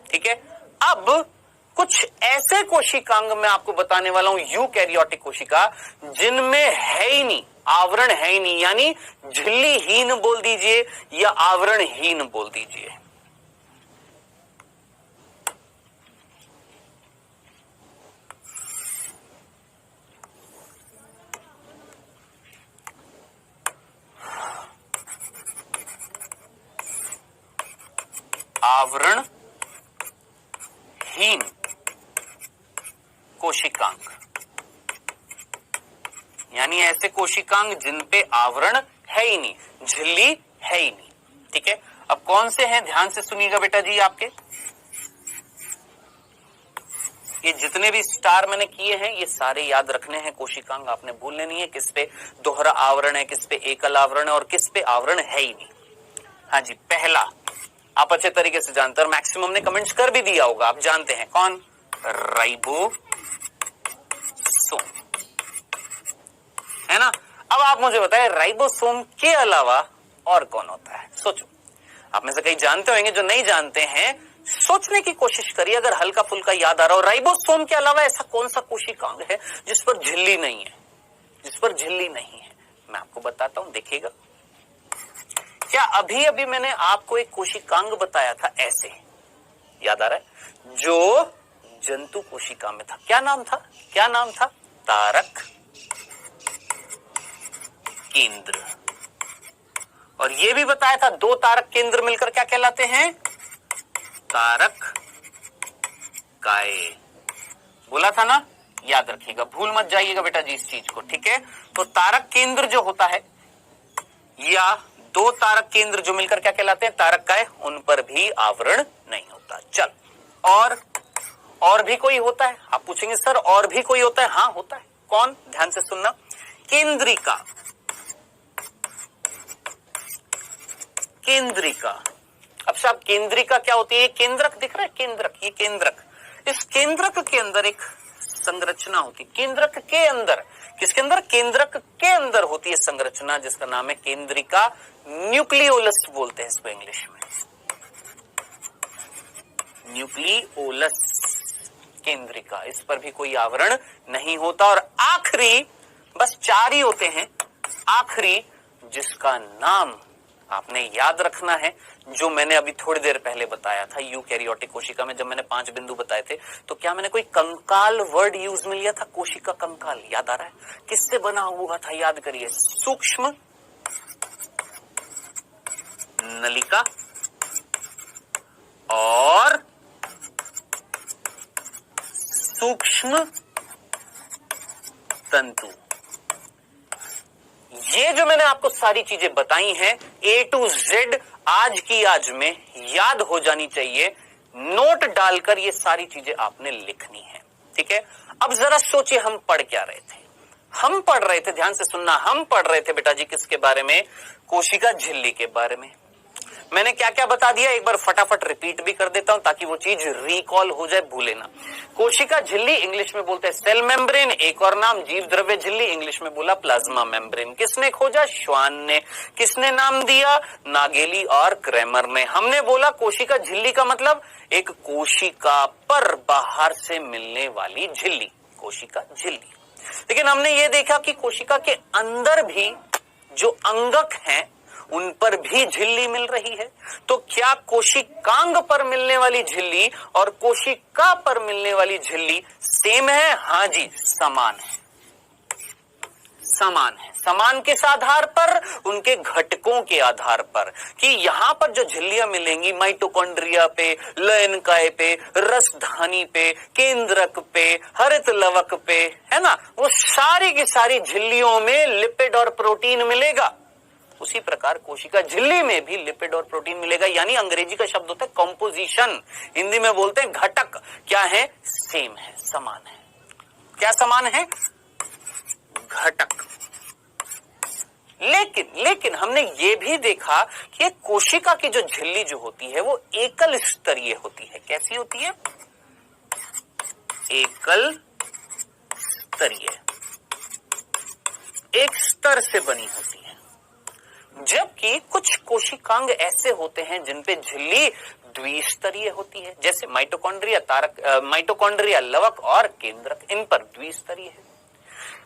ठीक है। अब कुछ ऐसे कोशिकांग मैं आपको बताने वाला हूं, यूकैरियोटिक कोशिका, जिनमें है ही नहीं, आवरण है ही नहीं, यानी झिल्लीहीन बोल दीजिए या आवरणहीन बोल दीजिए। आवरणहीन कोशिकांग, यानी ऐसे कोशिकांग जिन पे आवरण है ही नहीं, झिल्ली है ही नहीं, ठीक है। अब कौन से हैं, ध्यान से सुनिएगा बेटा जी। आपके ये जितने भी स्टार मैंने किए हैं, ये सारे याद रखने हैं कोशिकांग, आपने भूलने नहीं है। किस पे दोहरा आवरण है, किस पे एकल आवरण है और किस पे आवरण है ही नहीं। हाँ जी, पहला आप अच्छे तरीके से जानते हैं और मैक्सिमम ने कमेंट्स कर भी दिया होगा, आप जानते हैं कौन? राइबोसोम, है ना। अब आप मुझे बताएं राइबोसोम के अलावा और कौन होता है? सोचो, आप में से कई जानते होंगे, जो नहीं जानते हैं सोचने की कोशिश करिए, अगर हल्का फुल्का याद आ रहा हो। राइबोसोम के अलावा ऐसा कौन सा कोशिकांग है जिस पर झिल्ली नहीं है, जिस पर झिल्ली नहीं है? मैं आपको बताता हूं, देखिएगा। क्या अभी अभी मैंने आपको एक कोशिकांग बताया था, ऐसे याद आ रहा है, जो जंतु कोशिका में था? क्या नाम था? क्या नाम था? तारक केंद्र। और यह भी बताया था, दो तारक केंद्र मिलकर क्या कहलाते हैं? तारक काय। बोला था ना, याद रखिएगा, भूल मत जाइएगा बेटा जी इस चीज को, ठीक है। तो तारक केंद्र जो होता है, या दो तारक केंद्र जो मिलकर क्या कहलाते हैं? तारक काय, उन पर भी आवरण नहीं होता। चल, और भी कोई होता है? आप पूछेंगे सर और भी कोई होता है? हाँ होता है। कौन? ध्यान से सुनना। केंद्रिका, केंद्रिका। अब साहब केंद्रिका क्या होती है? केंद्रक दिख रहा है, केंद्रक, ये केंद्रक। इस केंद्रक के अंदर एक संरचना होती है। केंद्रक के अंदर, किसके अंदर? केंद्रक के अंदर होती है संरचना, जिसका नाम है केंद्रिका। न्यूक्लियोलस बोलते हैं इसको इंग्लिश में, न्यूक्लियोलस, केंद्रिका। इस पर भी कोई आवरण नहीं होता। और आखिरी, बस चार ही होते हैं, आखिरी जिसका नाम आपने याद रखना है, जो मैंने अभी थोड़ी देर पहले बताया था यूकैरियोटिक कोशिका में, जब मैंने 5 बिंदु बताए थे, तो क्या मैंने कोई कंकाल वर्ड यूज में लिया था? कोशिका कंकाल, याद आ रहा है? किससे बना हुआ था? याद करिए। सूक्ष्म नलिका और सूक्ष्म तंतु। ये जो मैंने आपको सारी चीजें बताई हैं A to Z आज की आज में याद हो जानी चाहिए। नोट डालकर ये सारी चीजें आपने लिखनी है, ठीक है। अब जरा सोचिए हम पढ़ क्या रहे थे। हम पढ़ रहे थे, ध्यान से सुनना, हम पढ़ रहे थे बेटा जी किसके बारे में? कोशिका झिल्ली के बारे में। मैंने क्या क्या बता दिया एक बार फटाफट रिपीट भी कर देता हूं ताकि वो चीज रिकॉल हो जाए, भूले ना। कोशिका झिल्ली इंग्लिश में बोलते हैं सेल मेम्ब्रेन, एक और नाम जीव द्रव्य झिल्ली, इंग्लिश में बोला प्लाज्मा मेम्ब्रेन। किसने खोजा? श्वान ने। किसने नाम दिया? नागेली और क्रेमर ने। हमने बोला कोशिका झिल्ली का मतलब एक कोशिका पर बाहर से मिलने वाली झिल्ली, कोशिका झिल्ली। लेकिन हमने ये देखा कि कोशिका के अंदर भी जो अंगक हैं उन पर भी झिल्ली मिल रही है। तो क्या कोशिकांग पर मिलने वाली झिल्ली और कोशिका पर मिलने वाली झिल्ली सेम है? हाँ जी, समान है, समान है। समान किस आधार पर? उनके घटकों के आधार पर, कि यहां पर जो झिल्लियां मिलेंगी माइटोकॉन्ड्रिया पे, लयनकाय पे, रसधानी पे, केंद्रक पे, हरित लवक पे, है ना, वो सारी की सारी झिल्लियों में लिपिड और प्रोटीन मिलेगा। उसी प्रकार कोशिका झिल्ली में भी लिपिड और प्रोटीन मिलेगा। यानी अंग्रेजी का शब्द होता है कंपोजिशन, हिंदी में बोलते हैं घटक। क्या है? सेम है, समान है। क्या समान है? घटक। लेकिन हमने ये भी देखा कि कोशिका की जो झिल्ली जो होती है वो एकल स्तरीय होती है। कैसी होती है? एकल स्तरीय, एक स्तर से बनी होती है। जबकि कुछ कोशिकांग ऐसे होते हैं जिन पे झिल्ली द्विस्तरीय होती है, जैसे माइटोकॉन्ड्रिया, लवक और केंद्रक, इन पर द्विस्तरीय है।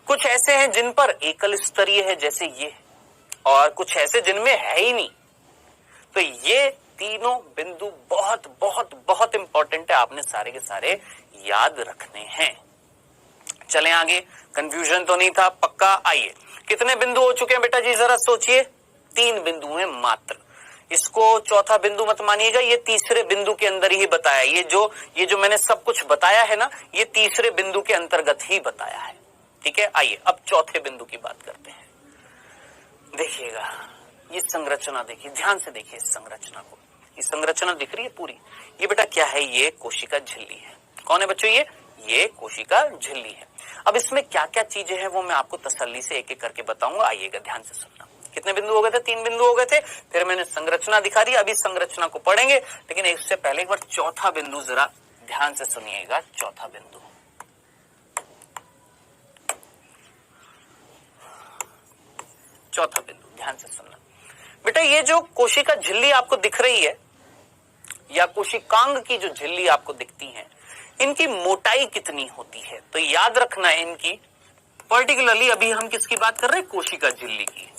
कुछ ऐसे हैं जिन पर एकल स्तरीय है, जैसे ये, और कुछ ऐसे जिनमें है ही नहीं। तो ये तीनों बिंदु बहुत बहुत बहुत इंपॉर्टेंट है, आपने सारे के सारे याद रखने हैं। चलें आगे, कंफ्यूजन तो नहीं था? पक्का। आइए, कितने बिंदु हो चुके हैं बेटा जी, जरा सोचिए। 3 बिंदु हैं मात्र। इसको चौथा बिंदु मत मानिएगा, ये तीसरे बिंदु के अंदर ही बताया। ये जो मैंने सब कुछ बताया है ना, ये तीसरे बिंदु के अंतर्गत ही बताया है, ठीक है। आइए अब चौथे बिंदु की बात करते हैं। देखिएगा ये संरचना, देखिए ध्यान से देखिए इस संरचना को। ये संरचना दिख रही है पूरी? ये बेटा क्या है? ये कोशिका झिल्ली है। कौन है बच्चों? ये कोशिका झिल्ली है। अब इसमें क्या क्या चीजें हैं वो मैं आपको तसल्ली से एक एक करके बताऊंगा। आइएगा, ध्यान से सुनना। कितने बिंदु हो गए थे? 3 बिंदु हो गए थे। फिर मैंने संरचना दिखा दी, अभी संरचना को पढ़ेंगे, लेकिन इससे पहले एक बार चौथा बिंदु जरा ध्यान से सुनिएगा। चौथा बिंदु, चौथा बिंदु ध्यान से सुनना बेटा। ये जो कोशिका झिल्ली आपको दिख रही है या कोशिकांग की जो झिल्ली आपको दिखती है, इनकी मोटाई कितनी होती है? तो याद रखना है इनकी, पर्टिकुलरली अभी हम किसकी बात कर रहे हैं? कोशिका झिल्ली की।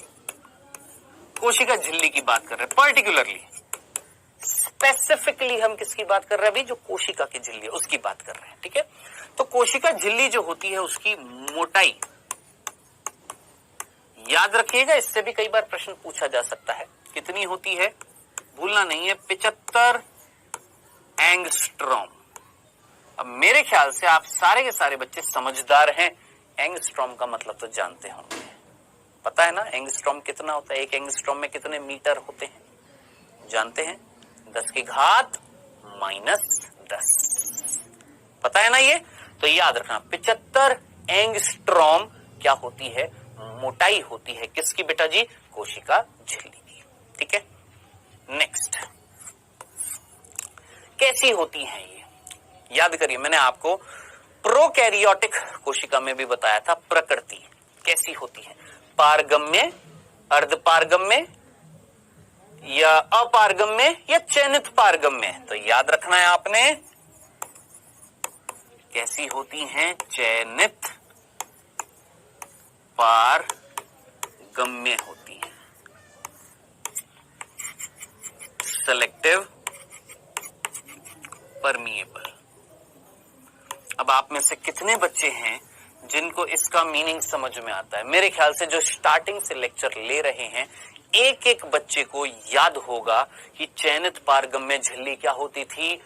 कोशिका झिल्ली की बात कर रहे हैं, पर्टिकुलरली स्पेसिफिकली हम किसकी बात कर रहे हैं? अभी जो कोशिका की झिल्ली है उसकी बात कर रहे हैं, ठीक है। तो कोशिका झिल्ली जो होती है उसकी मोटाई याद रखिएगा, इससे भी कई बार प्रश्न पूछा जा सकता है। कितनी होती है? भूलना नहीं है, 75 एंगस्ट्रॉम। अब मेरे ख्याल से आप सारे के सारे बच्चे समझदार हैं, एंगस्ट्रॉम का मतलब तो जानते होंगे। पता है ना एंगस्ट्रॉम कितना होता है? एक एंगस्ट्रॉम में कितने मीटर होते हैं? जानते हैं? 10 की घात -10। पता है ना ये? तो याद रखना 75 एंगस्ट्रॉम क्या होती है? मोटाई होती है। किसकी बेटा जी? कोशिका झिल्ली की, ठीक है। नेक्स्ट, कैसी होती है ये? याद करिए, मैंने आपको प्रोकैरियोटिक कोशिका में भी बताया था प्रकृति कैसी होती है। पारगम्य, अर्धपारगम्य या अपारगम्य या चयनित पारगम्य? तो याद रखना है आपने, कैसी होती हैं? चयनित पारगम्य होती है। Selective permeable. अब आप में से कितने बच्चे हैं जिनको इसका मीनिंग समझ में आता है? मेरे ख्याल से जो स्टार्टिंग से लेक्चर ले रहे हैं, एक एक बच्चे को याद होगा कि चयनित पारगम्य झिल्ली क्या होती थी।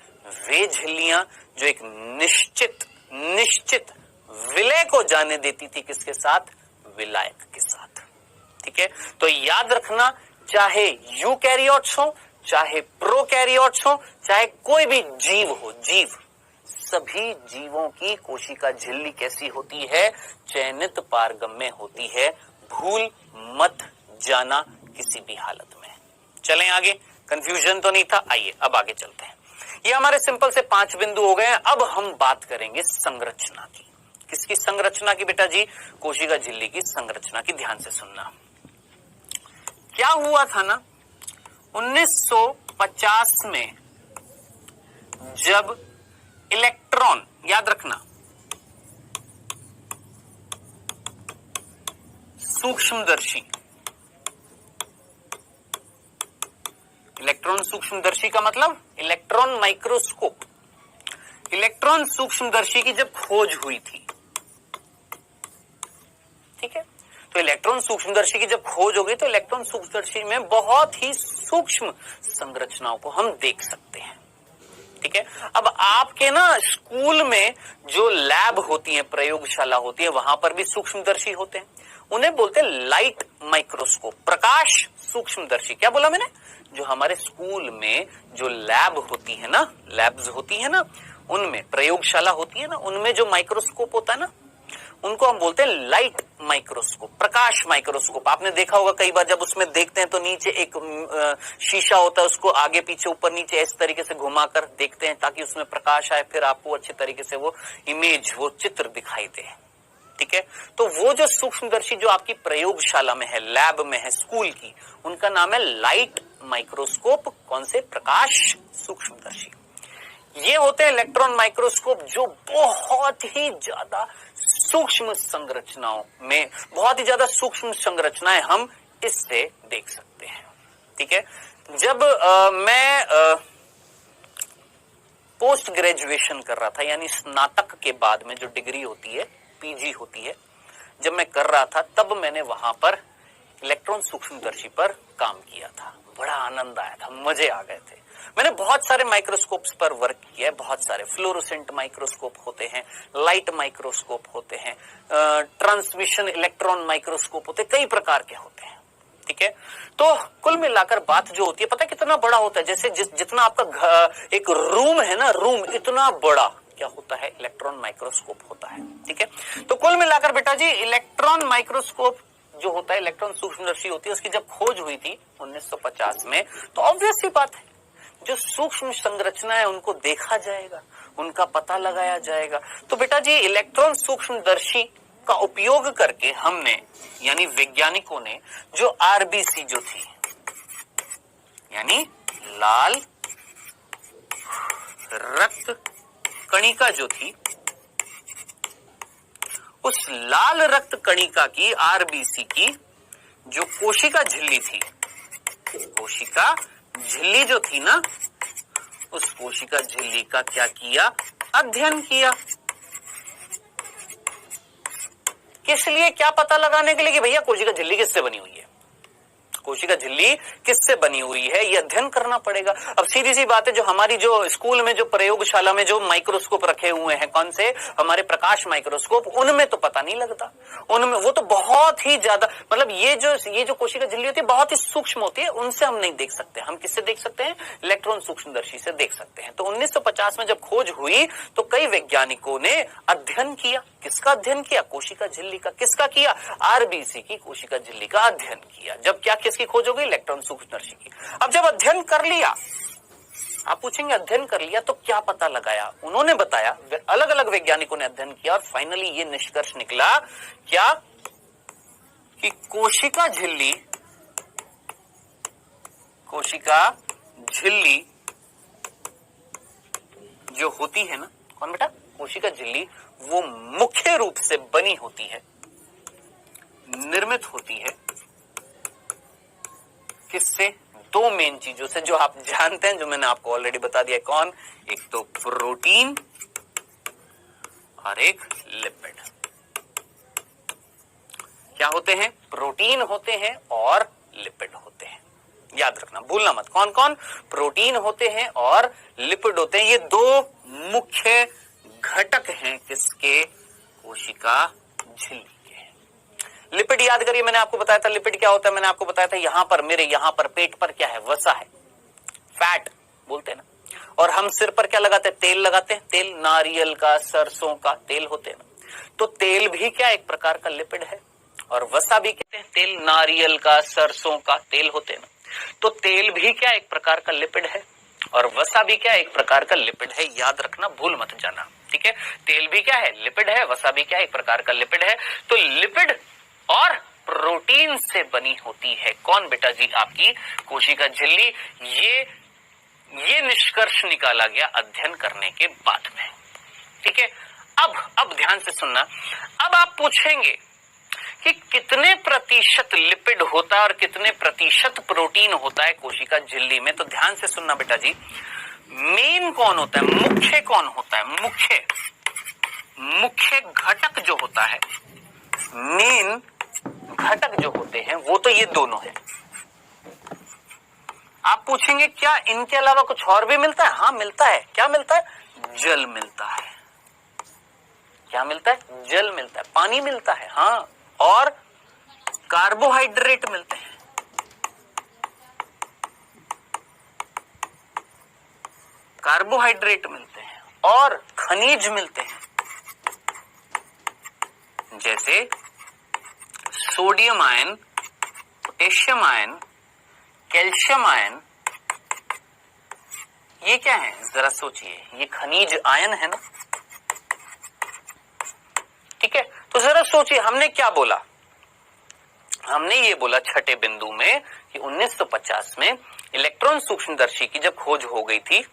वे झिल्लियां जो एक निश्चित विलय को जाने देती थी किसके साथ? विलायक के साथ। ठीक है, तो याद रखना, चाहे यूकैरियोट्स हो, चाहे प्रोकैरियोट्स हो, चाहे कोई भी जीव हो, जीव, सभी जीवों की कोशिका झिल्ली कैसी होती है? चयनित पारगम्य होती है। भूल मत जाना किसी भी हालत में। चलें आगे, कंफ्यूजन तो नहीं था। आइए अब आगे चलते हैं। ये हमारे सिंपल से 5 बिंदु हो गए हैं। अब हम बात करेंगे संरचना की। किसकी संरचना की बेटा जी? कोशिका झिल्ली की संरचना की। ध्यान से सुनना। क्या हुआ था ना, 1950 में जब इलेक्ट्रॉन, याद रखना, सूक्ष्मदर्शी, इलेक्ट्रॉन सूक्ष्मदर्शी का मतलब इलेक्ट्रॉन माइक्रोस्कोप, इलेक्ट्रॉन सूक्ष्मदर्शी की जब खोज हुई थी, ठीक है, तो इलेक्ट्रॉन सूक्ष्मदर्शी की जब खोज हो गई तो इलेक्ट्रॉन सूक्ष्मदर्शी में बहुत ही सूक्ष्म संरचनाओं को हम देख सकते हैं। ठीक है, अब आपके ना स्कूल में जो लैब होती है, प्रयोगशाला होती है, वहां पर भी सूक्ष्मदर्शी होते हैं। उन्हें बोलते हैं लाइट माइक्रोस्कोप, प्रकाश सूक्ष्मदर्शी। क्या बोला मैंने? जो हमारे स्कूल में जो लैब होती है ना, लैब्स होती है ना, उनमें प्रयोगशाला होती है ना, उनमें जो माइक्रोस्कोप होता है ना, उनको हम बोलते हैं लाइट माइक्रोस्कोप, प्रकाश माइक्रोस्कोप। आपने देखा होगा कई बार जब उसमें देखते हैं तो नीचे एक शीशा होता है, उसको आगे पीछे ऊपर नीचे इस तरीके से घुमाकर देखते हैं ताकि उसमें प्रकाश आए, फिर आपको अच्छे तरीके से वो इमेज, वो चित्र दिखाई दे। ठीक है, तो वो जो सूक्ष्मदर्शी जो आपकी प्रयोगशाला में है, लैब में है स्कूल की, उनका नाम है लाइट माइक्रोस्कोप। कौन से? प्रकाश सूक्ष्मदर्शी। ये होते हैं इलेक्ट्रॉन माइक्रोस्कोप जो बहुत ही ज्यादा सूक्ष्म संरचनाओं में, बहुत ही ज्यादा सूक्ष्म संरचनाएं हम इससे देख सकते हैं। ठीक है, जब मैं पोस्ट ग्रेजुएशन कर रहा था, यानी स्नातक के बाद में जो डिग्री होती है, पीजी होती है, जब मैं कर रहा था तब मैंने वहां पर इलेक्ट्रॉन सूक्ष्मदर्शी पर काम किया था। बड़ा आनंद आया था, मजे आ गए थे। मैंने बहुत सारे माइक्रोस्कोप्स पर वर्क किया है, बहुत सारे फ्लोरोसेंट माइक्रोस्कोप होते हैं, लाइट माइक्रोस्कोप होते हैं, ट्रांसमिशन इलेक्ट्रॉन माइक्रोस्कोप होते हैं, कई प्रकार के होते हैं। ठीक है, तो कुल मिलाकर बात जो होती है, पता है कितना बड़ा होता है? जैसे जितना आपका एक रूम है ना, रूम इतना बड़ा क्या होता है? इलेक्ट्रॉन माइक्रोस्कोप होता है। ठीक है, तो कुल मिलाकर बेटा जी इलेक्ट्रॉन माइक्रोस्कोप जो होता है, इलेक्ट्रॉन सूक्ष्मदर्शी होती है, उसकी जब खोज हुई थी 1950 में, तो ऑब्वियस सी बात है जो सूक्ष्म संरचना है उनको देखा जाएगा, उनका पता लगाया जाएगा। तो बेटा जी इलेक्ट्रॉन सूक्ष्मदर्शी का उपयोग करके हमने, यानी वैज्ञानिकों ने, जो आरबीसी जो थी, यानी लाल रक्त कणिका जो थी, उस लाल रक्त कणिका की, आरबीसी की जो कोशिका झिल्ली थी, कोशिका झिल्ली जो थी ना, उस कोशिका झिल्ली का क्या किया? अध्ययन किया। किस लिए? क्या पता लगाने के लिए कि भैया कोशिका झिल्ली किससे बनी हुई है, कोशिका झिल्ली किससे बनी हुई है, ये अध्ययन करना पड़ेगा। अब सीधी सी बात है, जो हमारी जो स्कूल में, जो प्रयोगशाला में जो माइक्रोस्कोप रखे हुए हैं, कौन से? हमारे प्रकाश माइक्रोस्कोप, उनमें तो पता नहीं लगता, उनमें वो तो बहुत ही ज्यादा, मतलब ये जो कोशिका झिल्ली होती है बहुत ही सूक्ष्म होती है, उनसे हम नहीं देख सकते। हम किससे देख सकते हैं? इलेक्ट्रॉन सूक्ष्मदर्शी से देख सकते हैं। तो 1950 में जब खोज हुई तो कई वैज्ञानिकों ने अध्ययन किया। किसका अध्ययन किया? कोशिका झिल्ली का। किसका किया? आरबीसी की कोशिका झिल्ली का अध्ययन किया। जब क्या किसकी खोज हो गई? इलेक्ट्रॉन सूक्ष्मदर्शी की। अब जब अध्ययन कर लिया, आप पूछेंगे अध्ययन कर लिया तो क्या पता लगाया? उन्होंने बताया, अलग अलग वैज्ञानिकों ने अध्ययन किया और फाइनली ये निष्कर्ष निकला क्या कि कोशिका झिल्ली जो होती है ना, कौन बेटा? कोशिका झिल्ली, वो मुख्य रूप से बनी होती है, निर्मित होती है किससे? दो मेन चीजों से जो आप जानते हैं, जो मैंने आपको ऑलरेडी बता दिया। कौन? एक तो प्रोटीन और एक लिपिड। क्या होते हैं? प्रोटीन होते हैं और लिपिड होते हैं। याद रखना, भूलना मत। कौन कौन? प्रोटीन होते हैं और लिपिड होते हैं। ये दो मुख्य घटक हैं किसके? कोशिका झिल्ली के। लिपिड याद करिए, मैंने आपको बताया था लिपिड क्या होता है, मैंने आपको बताया था यहां पर मेरे यहां पर पेट पर क्या है, वसा है, फैट बोलते हैं ना, और हम सिर पर क्या लगाते हैं, तेल लगाते हैं, तेल नारियल का सरसों का तेल होते हैं ना, तो तेल भी क्या एक प्रकार का लिपिड है, और वसा भी कहते हैं, तेल नारियल का सरसों का तेल होते हैं ना, तो तेल भी क्या एक प्रकार का लिपिड है, और वसा भी क्या एक प्रकार का लिपिड है, याद रखना, भूल मत जाना, ठीक है। तेल भी क्या है, लिपिड है, वसा भी क्या एक प्रकार का लिपिड है। तो लिपिड और प्रोटीन से बनी होती है कौन बेटा जी, आपकी कोशिका झिल्ली। ये निष्कर्ष निकाला गया अध्ययन करने के बाद में, ठीक है। अब ध्यान से सुनना, अब आप पूछेंगे कि कितने प्रतिशत लिपिड होता है और कितने प्रतिशत प्रोटीन होता है कोशिका झिल्ली में, तो ध्यान से सुनना बेटा जी। मेन कौन होता है, मुख्य कौन होता है, मुख्य घटक जो होता है, मेन घटक जो होते हैं वो तो ये दोनों है। आप पूछेंगे क्या इनके अलावा कुछ और भी मिलता है, हाँ मिलता है। क्या मिलता है, जल मिलता है। क्या मिलता है, जल मिलता है, पानी मिलता है, हाँ, और कार्बोहाइड्रेट मिलते हैं, कार्बोहाइड्रेट मिलते हैं, और खनिज मिलते हैं, जैसे sodium ion, potassium ion, calcium ion. ये क्या है, जरा सोचिए, ये खनिज आयन है ना, ठीक है। तो जरा सोचिए, हमने क्या बोला, हमने ये बोला छठे बिंदु में कि 1950 में इलेक्ट्रॉन सूक्ष्मदर्शी की जब खोज हो गई थी,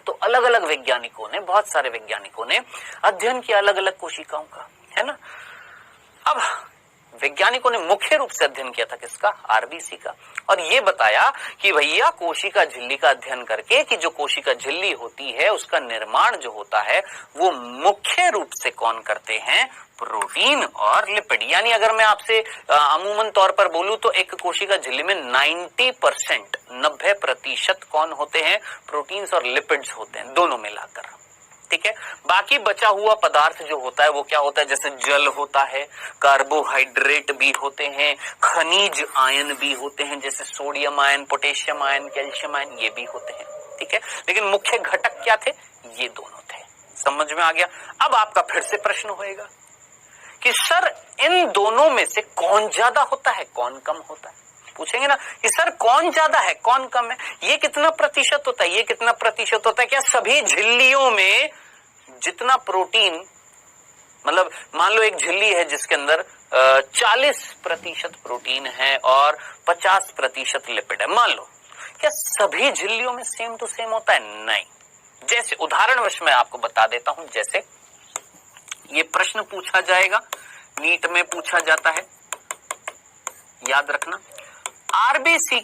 तो अलग अलग वैज्ञानिकों ने, बहुत सारे वैज्ञानिकों ने अध्ययन किया अलग अलग कोशिकाओं का, है ना। अब वैज्ञानिकों ने मुख्य रूप से अध्ययन किया था किसका, आरबीसी का, और ये बताया कि भैया कोशिका झिल्ली का अध्ययन करके कि जो कोशिका झिल्ली होती है उसका निर्माण जो होता है वो मुख्य रूप से कौन करते हैं, प्रोटीन और लिपिड। यानी अगर मैं आपसे अमूमन तौर पर बोलूं तो एक कोशिका झिल्ली में 90% कौन होते हैं, प्रोटीन्स और लिपिड्स होते हैं, दोनों मिलाकर, ठीक है। बाकी बचा हुआ पदार्थ जो होता है वो क्या होता है, जैसे जल होता है, कार्बोहाइड्रेट भी होते हैं, खनिज आयन भी होते हैं, जैसे sodium ion, potassium ion, calcium ion, ये भी होते हैं, ठीक है। लेकिन मुख्य घटक क्या थे, ये दोनों थे। समझ में आ गया। अब आपका फिर से प्रश्न होएगा कि सर इन दोनों में से कौन ज्यादा होता है, कौन कम होता है, पूछेंगे ना कि सर कौन ज्यादा है, कौन कम है, ये कितना प्रतिशत होता है, ये कितना प्रतिशत होता है। क्या सभी झिल्लियों में जितना प्रोटीन, मतलब मान लो एक झिल्ली है जिसके अंदर 40% प्रोटीन है और 50% लिपिड है, मान लो, क्या सभी झिल्लियों में सेम टू सेम होता है, नहीं। जैसे उदाहरणवश मैं आपको बता देता हूं, जैसे ये प्रश्न पूछा जाएगा, नीट में पूछा जाता है, याद रखना, आरबीसी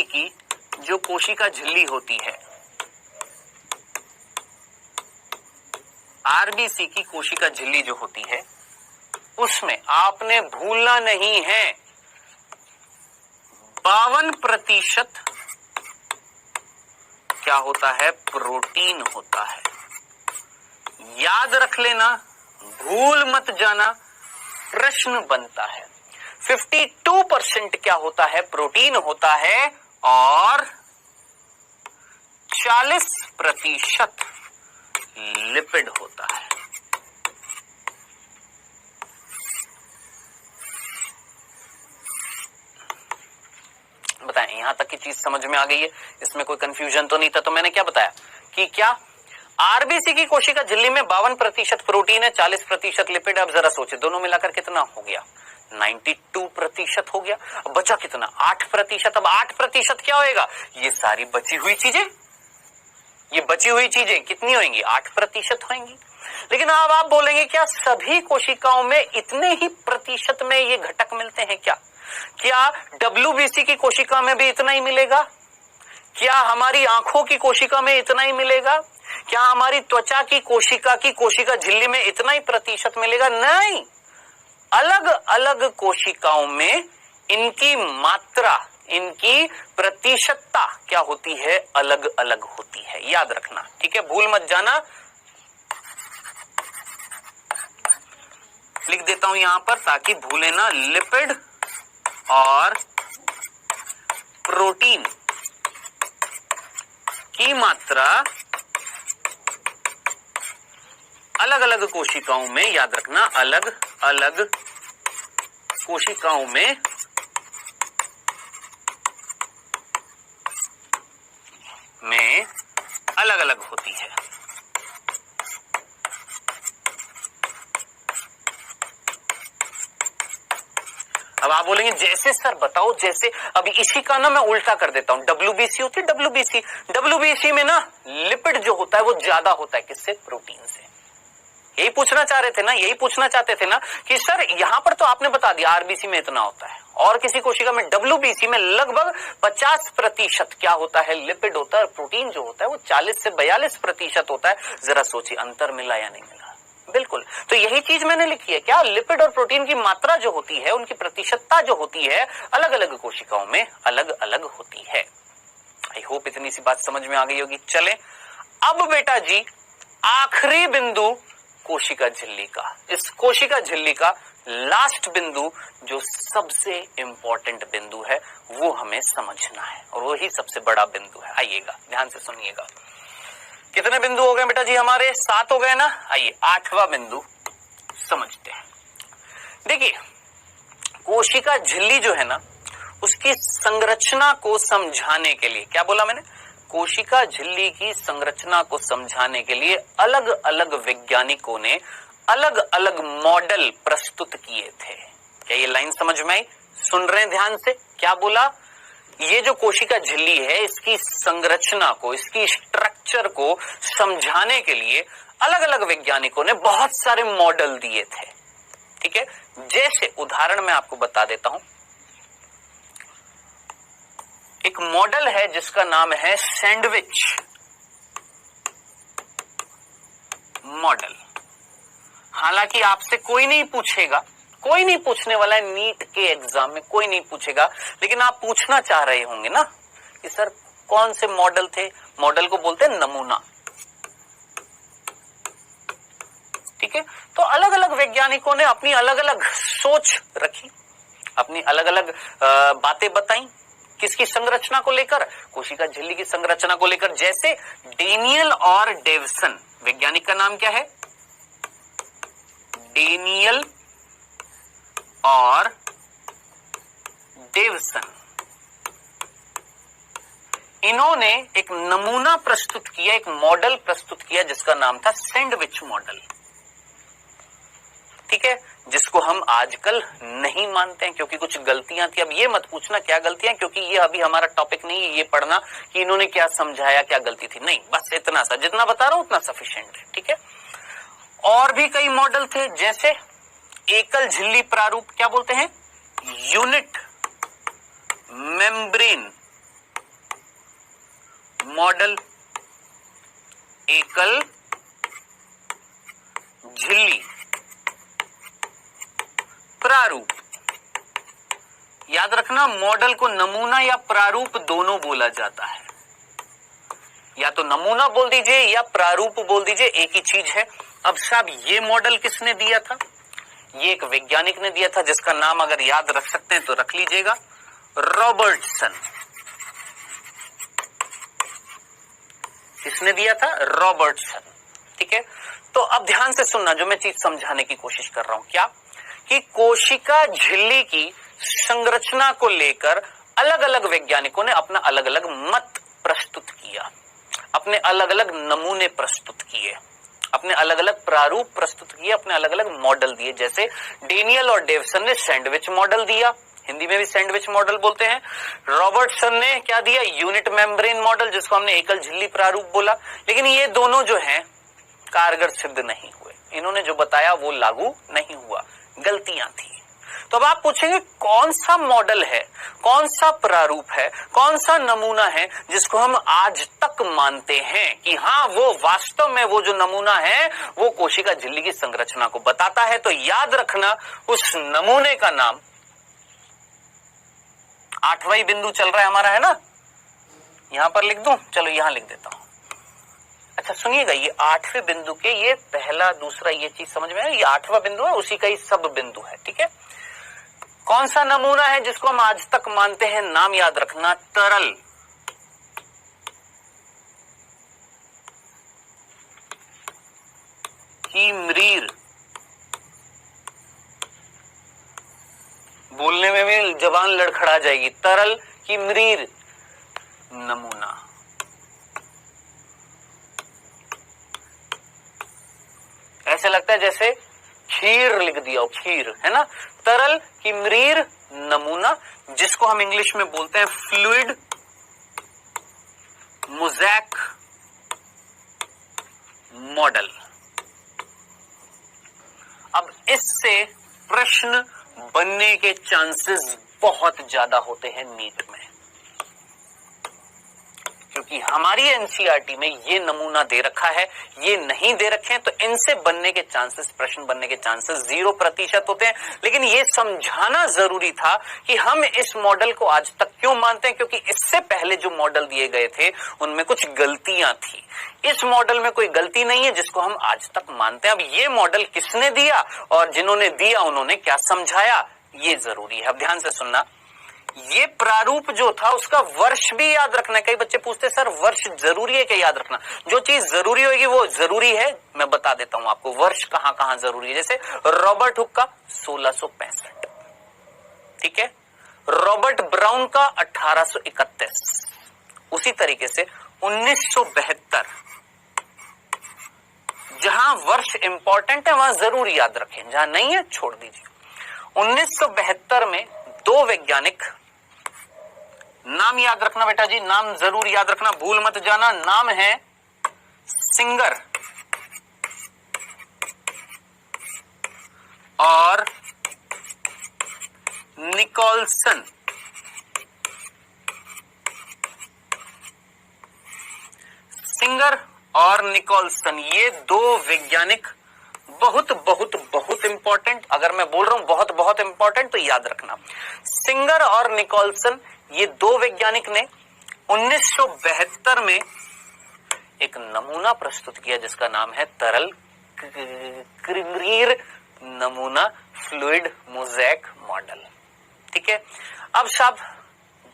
की जो कोशिका झिल्ली होती है, आरबीसी की कोशिका झिल्ली जो होती है उसमें आपने भूलना नहीं है 52% क्या होता है, प्रोटीन होता है। याद रख लेना, भूल मत जाना, प्रश्न बनता है। 52% क्या होता है, प्रोटीन होता है, और 40% लिपिड होता है। बताएं, यहां तक की चीज समझ में आ गई है, इसमें कोई कंफ्यूजन तो नहीं था। तो मैंने क्या बताया कि क्या आरबीसी की कोशिका झिल्ली में 52% प्रोटीन है, 40% लिपिड। अब जरा सोचिए, दोनों मिलाकर कितना हो गया, 92% हो गया। अब बचा कितना, 8%। अब 8% क्या होएगा, ये सारी बची हुई चीजें, ये बची हुई चीजें कितनी होंगी, 8% होंगी। लेकिन अब आप बोलेंगे क्या सभी कोशिकाओं में इतने ही प्रतिशत में ये घटक मिलते हैं क्या डब्ल्यूबीसी की कोशिका में भी इतना ही मिलेगा, क्या हमारी आंखों की कोशिका में इतना ही मिलेगा, क्या हमारी त्वचा की कोशिका झिल्ली में इतना ही प्रतिशत मिलेगा, नहीं। अलग अलग कोशिकाओं में इनकी मात्रा, इनकी प्रतिशतता क्या होती है, अलग अलग होती है, याद रखना, ठीक है, भूल मत जाना, लिख देता हूं यहां पर ताकि भूले ना, लिपिड और प्रोटीन की मात्रा अलग अलग कोशिकाओं में, याद रखना, अलग अलग कोशिकाओं में अलग अलग होती है। अब आप बोलेंगे जैसे सर बताओ, जैसे अभी इसी का ना मैं उल्टा कर देता हूं, WBC होती है, WBC में ना लिपिड जो होता है वो ज्यादा होता है, किससे? प्रोटीन से। यही पूछना चाह रहे थे ना, यही पूछना चाहते थे ना कि सर यहां पर तो आपने बता दिया RBC में इतना होता है, और किसी कोशिका में WBC में लगभग 50% क्या होता है? लिपिड होता है, और प्रोटीन जो होता है वो 40 से 42% होता है। जरा सोचिए अंतर मिला या नहीं मिला? बिल्कुल। तो यही चीज मैंने लिखी है, क्या लिपिड और प्रोटीन की मात्रा जो होती है, उनकी प्रतिशतता जो होती है, अलग अलग कोशिकाओं में अलग अलग होती है। आई होप इतनी सी बात समझ में आ गई होगी। चले अब बेटा जी आखिरी बिंदु कोशिका झिल्ली का, इस कोशिका झिल्ली का लास्ट बिंदु जो सबसे इंपॉर्टेंट बिंदु है वो हमें समझना है, और वही सबसे बड़ा बिंदु है। आइएगा ध्यान से सुनिएगा। कितने बिंदु हो गए बेटा जी हमारे? 7 हो गए ना। आइए 8वां बिंदु समझते हैं। देखिए कोशिका झिल्ली जो है ना, उसकी संरचना को समझाने के लिए, क्या बोला मैंने? कोशिका झिल्ली की संरचना को समझाने के लिए अलग अलग वैज्ञानिकों ने अलग अलग मॉडल प्रस्तुत किए थे। क्या ये लाइन समझ में आई? सुन रहे हैं ध्यान से? क्या बोला? ये जो कोशिका झिल्ली है, इसकी संरचना को, इसकी स्ट्रक्चर को समझाने के लिए अलग अलग वैज्ञानिकों ने बहुत सारे मॉडल दिए थे। ठीक है, जैसे उदाहरण मैं आपको बता देता हूं। एक मॉडल है जिसका नाम है सैंडविच मॉडल। हालांकि आपसे कोई नहीं पूछेगा, कोई नहीं पूछने वाला है, नीट के एग्जाम में कोई नहीं पूछेगा, लेकिन आप पूछना चाह रहे होंगे ना कि सर कौन से मॉडल थे? मॉडल को बोलते हैं नमूना। ठीक है, तो अलग अलग वैज्ञानिकों ने अपनी अलग अलग सोच रखी, अपनी अलग अलग बातें बताई। किसकी संरचना को लेकर? कोशिका झिल्ली की संरचना को लेकर। जैसे डेनियल और डेविसन, वैज्ञानिक का नाम क्या है? डेनियल और डेविसन। इन्होंने एक नमूना प्रस्तुत किया, एक मॉडल प्रस्तुत किया जिसका नाम था सैंडविच मॉडल। ठीक है, जिसको हम आजकल नहीं मानते हैं क्योंकि कुछ गलतियां थी। अब ये मत पूछना क्या गलतियां, क्योंकि ये अभी हमारा टॉपिक नहीं है ये पढ़ना कि इन्होंने क्या समझाया, क्या गलती थी। नहीं, बस इतना सा, जितना बता रहा हूं उतना सफिशिएंट है। ठीक है, और भी कई मॉडल थे, जैसे एकल झिल्ली प्रारूप, क्या बोलते हैं? यूनिट मेम्ब्रेन मॉडल, एकल झिल्ली प्रारूप। याद रखना, मॉडल को नमूना या प्रारूप दोनों बोला जाता है। या तो नमूना बोल दीजिए या प्रारूप बोल दीजिए, एक ही चीज है। अब साहब ये मॉडल किसने दिया था? ये एक वैज्ञानिक ने दिया था जिसका नाम अगर याद रख सकते हैं तो रख लीजिएगा, रॉबर्टसन। किसने दिया था? रॉबर्टसन। ठीक है, तो अब ध्यान से सुनना, जो मैं चीज समझाने की कोशिश कर रहा हूं, क्या कि कोशिका झिल्ली की संरचना को लेकर अलग अलग वैज्ञानिकों ने अपना अलग अलग मत प्रस्तुत किया, अपने अलग अलग नमूने प्रस्तुत किए, अपने अलग अलग प्रारूप प्रस्तुत किए, अपने अलग अलग मॉडल दिए। जैसे डेनियल और डेविसन ने सैंडविच मॉडल दिया, हिंदी में भी सैंडविच मॉडल बोलते हैं। रॉबर्टसन ने क्या दिया? यूनिट मेम्ब्रेन मॉडल, जिसको हमने एकल झिल्ली प्रारूप बोला। लेकिन ये दोनों जो हैं कारगर सिद्ध नहीं हुए, इन्होंने जो बताया वो लागू नहीं हुआ, गलतियां थी। तो अब आप पूछेंगे कौन सा मॉडल है, कौन सा प्रारूप है, कौन सा नमूना है जिसको हम आज तक मानते हैं कि हाँ वो वास्तव में वो जो नमूना है वो कोशिका झिल्ली की संरचना को बताता है? तो याद रखना, उस नमूने का नाम, 8वां बिंदु चल रहा है हमारा, है ना? यहां पर लिख दूं? चलो यहां लिख देता हूं। अच्छा सुनिएगा, ये 8वें बिंदु के ये पहला दूसरा ये चीज समझ में है, ये 8वां बिंदु है, उसी का ही सब बिंदु है, ठीक है। कौन सा नमूना है जिसको हम आज तक मानते हैं, नाम याद रखना, तरल। कीमरीर, बोलने में भी जबान लड़खड़ा जाएगी, तरल कीमरीर नमूना। ऐसे लगता है जैसे खीर लिख दिया हो, खीर है ना। तरल कीमरीर नमूना, जिसको हम इंग्लिश में बोलते हैं फ्लूइड मोज़ेक मॉडल। अब इससे प्रश्न बनने के चांसेस बहुत ज्यादा होते हैं नीट में, क्योंकि हमारी एनसीईआरटी में ये नमूना दे रखा है, ये नहीं दे रखे हैं, तो इनसे बनने के चांसेस, प्रश्न बनने के चांसेस 0% होते हैं। लेकिन ये समझाना जरूरी था कि हम इस मॉडल को आज तक क्यों मानते हैं, क्योंकि इससे पहले जो मॉडल दिए गए थे उनमें कुछ गलतियां थी। इस मॉडल में कोई गलती नहीं है जिसको हम आज तक मानते हैं। अब ये मॉडल किसने दिया और जिन्होंने दिया उन्होंने क्या समझाया, ये जरूरी है। अब ध्यान से सुनना, ये प्रारूप जो था उसका वर्ष भी याद रखना है। कई बच्चे पूछते सर वर्ष जरूरी है क्या याद रखना? जो चीज जरूरी होगी वो जरूरी है, मैं बता देता हूं आपको वर्ष कहां कहां जरूरी है। जैसे रॉबर्ट हुक का 1665, ठीक है, रॉबर्ट ब्राउन का 1831, उसी तरीके से 1972, जहां वर्ष इंपॉर्टेंट है वहां जरूर याद रखें, जहां नहीं है छोड़ दीजिए। 1972 में दो वैज्ञानिक, नाम याद रखना बेटा जी, नाम जरूर याद रखना, भूल मत जाना, नाम है सिंगर और निकोलसन। सिंगर और निकोलसन, ये दो वैज्ञानिक बहुत बहुत बहुत इंपॉर्टेंट, अगर मैं बोल रहा हूं बहुत बहुत इंपॉर्टेंट तो याद रखना। सिंगर और निकोलसन, ये दो वैज्ञानिक ने 1972 में एक नमूना प्रस्तुत किया जिसका नाम है तरल कीमरीर नमूना फ्लूइड मोज़ेक मॉडल, ठीक है। अब साहब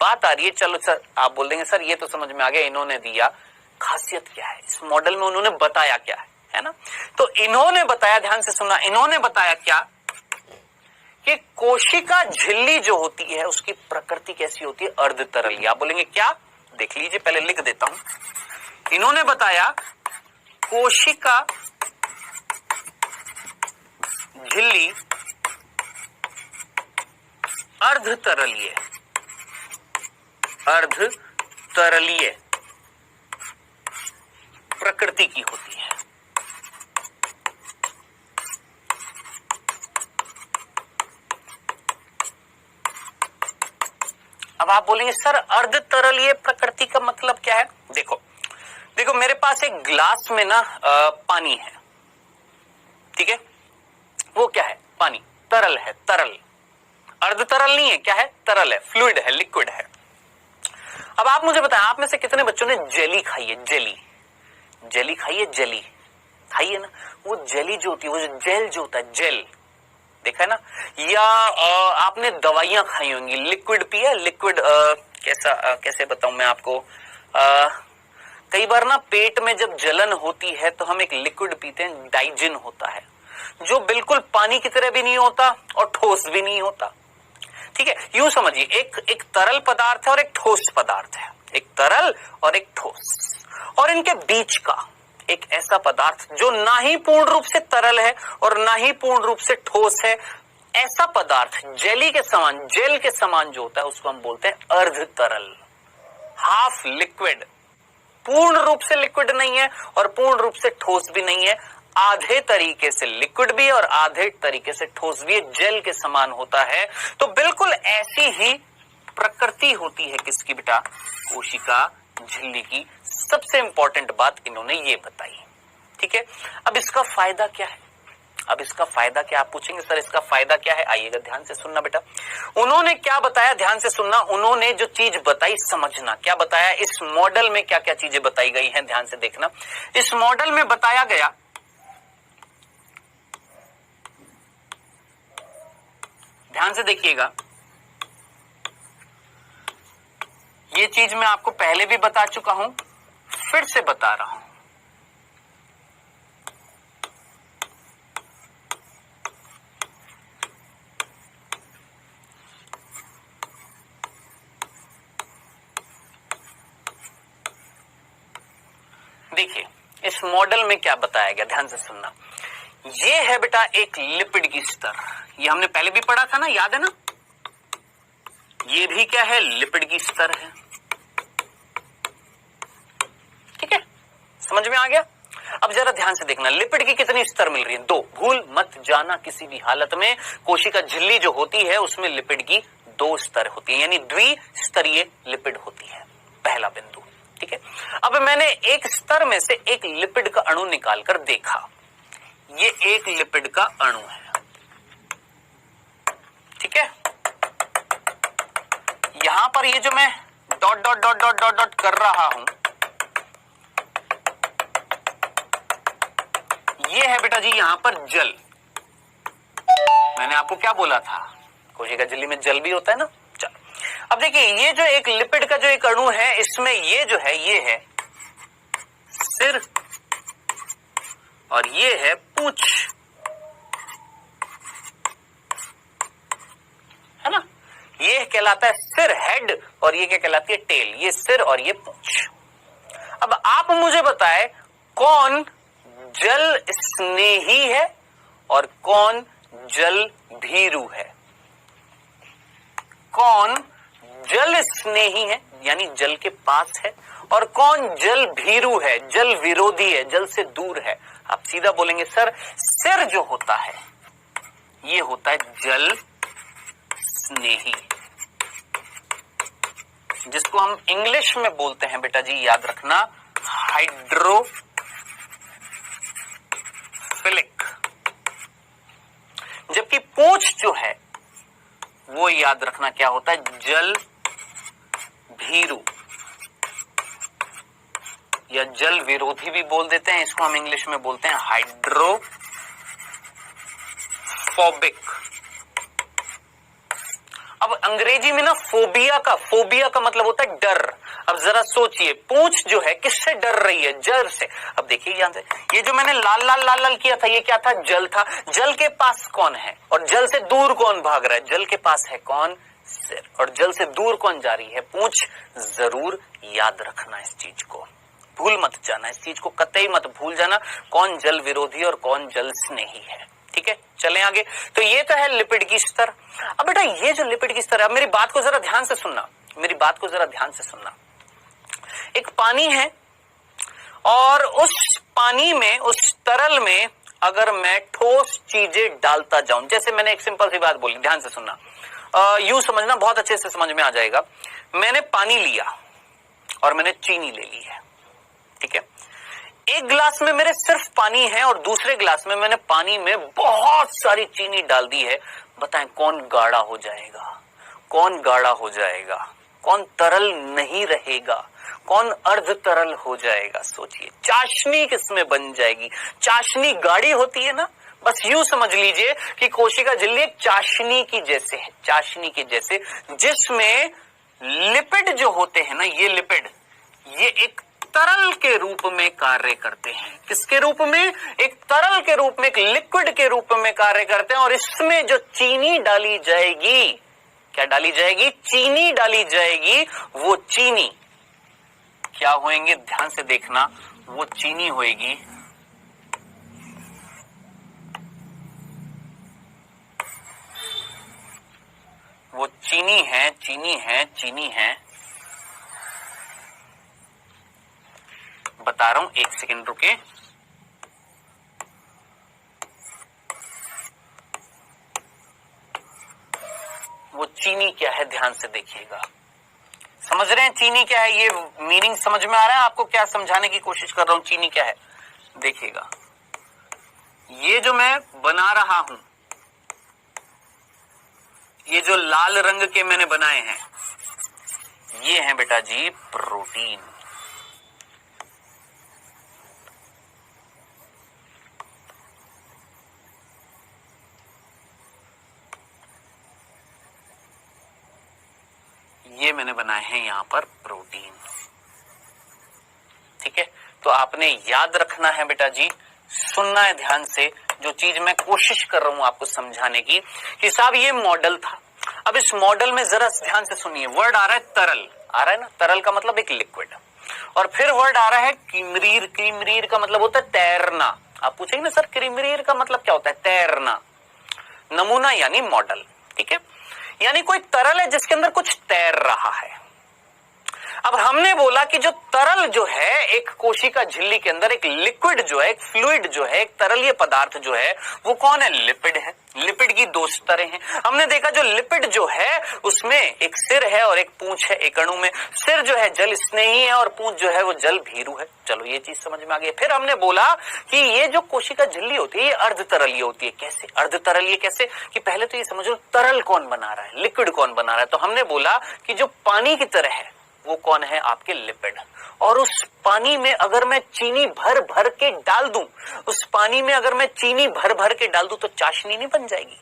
बात आ रही है, चलो सर आप बोल देंगे सर ये तो समझ में आ गया, इन्होंने दिया, खासियत क्या है इस मॉडल में, उन्होंने बताया क्या है ना। तो इन्होंने बताया, ध्यान से सुनना, इन्होंने बताया क्या कि कोशिका झिल्ली जो होती है उसकी प्रकृति कैसी होती है, अर्ध तरल। आप बोलेंगे क्या, देख लीजिए, पहले लिख देता हूं। इन्होंने बताया कोशिका झिल्ली अर्ध तरलीय, अर्ध तरलीय प्रकृति की होती है। अब आप बोलेंगे सर अर्ध तरलीय प्रकृति का मतलब क्या है? देखो देखो मेरे पास एक ग्लास में ना पानी है, ठीक है, वो क्या है, पानी, तरल है, तरल, अर्ध तरल नहीं है, क्या है, तरल है, फ्लूइड है, लिक्विड है। अब आप मुझे बताएं, आप में से कितने बच्चों ने जेली खाई है? जेली, जेली खाई है, जेली खाई है ना। वो जेली जो होती है, वो जो जेल जो होता है, जेल देखा है ना। या आपने दवाइयां खाई होंगी, लिक्विड पिया, लिक्विड कैसे बताऊं मैं आपको, कई बार ना पेट में जब जलन होती है तो हम एक लिक्विड पीते हैं, डाइजिन होता है, जो बिल्कुल पानी की तरह भी नहीं होता और ठोस भी नहीं होता, ठीक है। यूं समझिए, एक तरल पदार्थ है और एक ठोस पदार्थ है, एक तरल और एक ठोस, और इनके बीच का एक ऐसा पदार्थ जो ना ही पूर्ण रूप से तरल है और ना ही पूर्ण रूप से ठोस है, ऐसा पदार्थ जेली के समान, जेल के समान जो होता है उसको हम बोलते हैं अर्ध तरल, हाफ लिक्विड। पूर्ण रूप से लिक्विड नहीं है और पूर्ण रूप से ठोस भी नहीं है, आधे तरीके से लिक्विड भी है और आधे तरीके से ठोस भी है, जेल के समान होता है। तो बिल्कुल ऐसी ही प्रकृति होती है किसकी बेटा, कोशिका झिल्ली की। सबसे इंपॉर्टेंट बात इन्होंने ये बताई, ठीक है। अब इसका फायदा क्या है, अब इसका फायदा क्या, आप पूछेंगे सर इसका फायदा क्या है, आइएगा ध्यान से सुनना बेटा। उन्होंने क्या बताया, ध्यान से सुनना, उन्होंने जो चीज बताई समझना, क्या बताया, इस मॉडल में क्या क्या चीजें बताई गई हैं, ध्यान से देखना। इस मॉडल में बताया गया, ध्यान से देखिएगा, ये चीज मैं आपको पहले भी बता चुका हूं, फिर से बता रहा हूं। देखिए इस मॉडल में क्या बताया गया, ध्यान से सुनना। ये है बेटा एक लिपिड की स्तर, ये हमने पहले भी पढ़ा था ना, याद है ना। ये भी क्या है, लिपिड की स्तर है। ठीक है, समझ में आ गया। अब जरा ध्यान से देखना, लिपिड की कितनी स्तर मिल रही है, 2। भूल मत जाना किसी भी हालत में, कोशिका झिल्ली जो होती है उसमें लिपिड की 2 स्तर होती है, यानी द्विस्तरीय लिपिड होती है, पहला बिंदु। ठीक है, अब मैंने एक स्तर में से एक लिपिड का अणु निकालकर देखा, ये एक लिपिड का अणु है। ठीक है, यहां पर ये जो मैं dot dot dot dot dot dot कर रहा हूं, ये है बेटा जी यहां पर जल। मैंने आपको क्या बोला था, कोशिका झिल्ली में जल भी होता है ना। चलो अब देखिए, ये जो एक लिपिड का जो एक अणु है, इसमें ये जो है, ये है सिर और ये है पूंछ, है ना। ये कहलाता है सिर, हेड, और ये क्या कहलाती है, टेल। ये सिर और ये पूंछ। अब आप मुझे बताएं कौन जल स्नेही है और कौन जल भीरू है। कौन जल स्नेही है यानी जल के पास है, और कौन जल भीरू है, जल विरोधी है, जल से दूर है। आप सीधा बोलेंगे सर सिर जो होता है ये होता है जल स्नेही, जिसको हम इंग्लिश में बोलते हैं बेटा जी, याद रखना, हाइड्रोफिलिक। जबकि पूंछ जो है वो याद रखना क्या होता है, जल भीरू या जल विरोधी भी बोल देते हैं, इसको हम इंग्लिश में बोलते हैं हाइड्रोफोबिक। अब अंग्रेजी में ना फोबिया का मतलब होता है डर। अब जरा सोचिए, पूंछ जो है किससे डर रही है, जल से। अब देखिए यहां से, ये जो मैंने लाल लाल लाल लाल किया था, ये क्या था, जल था। जल के पास कौन है और जल से दूर कौन भाग रहा है, जल के पास है कौन, सिर, और जल से दूर कौन जा रही है, पूंछ। जरूर याद रखना इस चीज को, भूल मत जाना इस चीज को, कतई मत भूल जाना, कौन जल विरोधी और कौन जल स्नेही है। ठीक है, चलें आगे। तो ये तो है लिपिड की स्तर। अब बेटा ये जो लिपिड की स्तर है, अब मेरी बात को जरा ध्यान से सुनना, मेरी बात को जरा ध्यान से सुनना। एक पानी है और उस पानी में, उस तरल में अगर मैं ठोस चीजें डालता जाऊं, जैसे मैंने एक सिंपल सी बात बोली, ध्यान से सुनना, यूं समझना, बहुत अच्छे से समझ में आ जाएगा। मैंने पानी लिया और मैंने चीनी ले ली है। ठीक है, एक गिलास में मेरे सिर्फ पानी है और दूसरे गिलास में मैंने पानी में बहुत सारी चीनी डाल दी है। बताएं कौन गाढ़ा हो जाएगा, कौन गाढ़ा हो जाएगा, कौन तरल नहीं रहेगा, कौन अर्ध तरल हो जाएगा। सोचिए, चाशनी किसमें बन जाएगी, चाशनी गाढ़ी होती है ना। बस यूं समझ लीजिए कि कोशिका झिल्ली एक चाशनी की जैसे है, चाशनी की जैसे, जिसमें लिपिड जो होते हैं ना, ये लिपिड, ये एक तरल के रूप में कार्य करते हैं। किसके रूप में, एक तरल के रूप में, एक लिक्विड के रूप में कार्य करते हैं। और इसमें जो चीनी डाली जाएगी, क्या डाली जाएगी, चीनी डाली जाएगी, वो चीनी क्या होएंगे, ध्यान से देखना, वो चीनी होएगी वो चीनी है, चीनी है, चीनी है। बता रहा हूं, एक सेकंड रुके। वो चीनी क्या है, ध्यान से देखिएगा। समझ रहे हैं चीनी क्या है, ये मीनिंग समझ में आ रहा है आपको, क्या समझाने की कोशिश कर रहा हूं, चीनी क्या है, देखिएगा। ये जो मैं बना रहा हूं, ये जो लाल रंग के मैंने बनाए हैं, ये हैं बेटा जी प्रोटीन। ये मैंने बनाए हैं यहां पर प्रोटीन। ठीक है, तो आपने याद रखना है बेटा जी, सुनना है ध्यान से, जो चीज मैं कोशिश कर रहा हूं आपको समझाने की कि साहब ये मॉडल था। अब इस मॉडल में जरा ध्यान से सुनिए, वर्ड आ रहा है तरल, आ रहा है ना, तरल का मतलब एक लिक्विड, और फिर वर्ड आ रहा है किमरीर। किमरीर का मतलब होता है तैरना। आप पूछेंगे ना सर किमरीर का मतलब क्या होता है? तैरना। नमूना यानी मॉडल। ठीक है, यानी कोई तरल है जिसके अंदर कुछ तैर रहा है। अब हमने बोला कि जो तरल जो है एक कोशिका झिल्ली के अंदर, एक लिक्विड जो है, एक फ्लूइड जो है, एक तरलीय पदार्थ जो है, वो कौन है? लिपिड है। लिपिड की दो स्तरें हैं। हमने देखा जो लिपिड जो है उसमें एक सिर है और एक पूंछ है। एक अणु में सिर जो है जल स्नेही है और पूंछ जो है वो जल भीरू है। चलो ये चीज समझ में आ गई। फिर हमने बोला कि ये जो कोशिका झिल्ली होती है ये अर्धतरलीय होती है। कैसे अर्धतरलीय? कैसे कि पहले तो ये समझो तरल कौन बना रहा है, लिक्विड कौन बना रहा है। तो हमने बोला कि जो पानी की तरह है वो कौन है? आपके लिपिड। और उस पानी में अगर मैं चीनी भर भर के डाल दूं, उस पानी में अगर मैं चीनी भर भर के डाल दूं तो चाशनी नहीं बन जाएगी।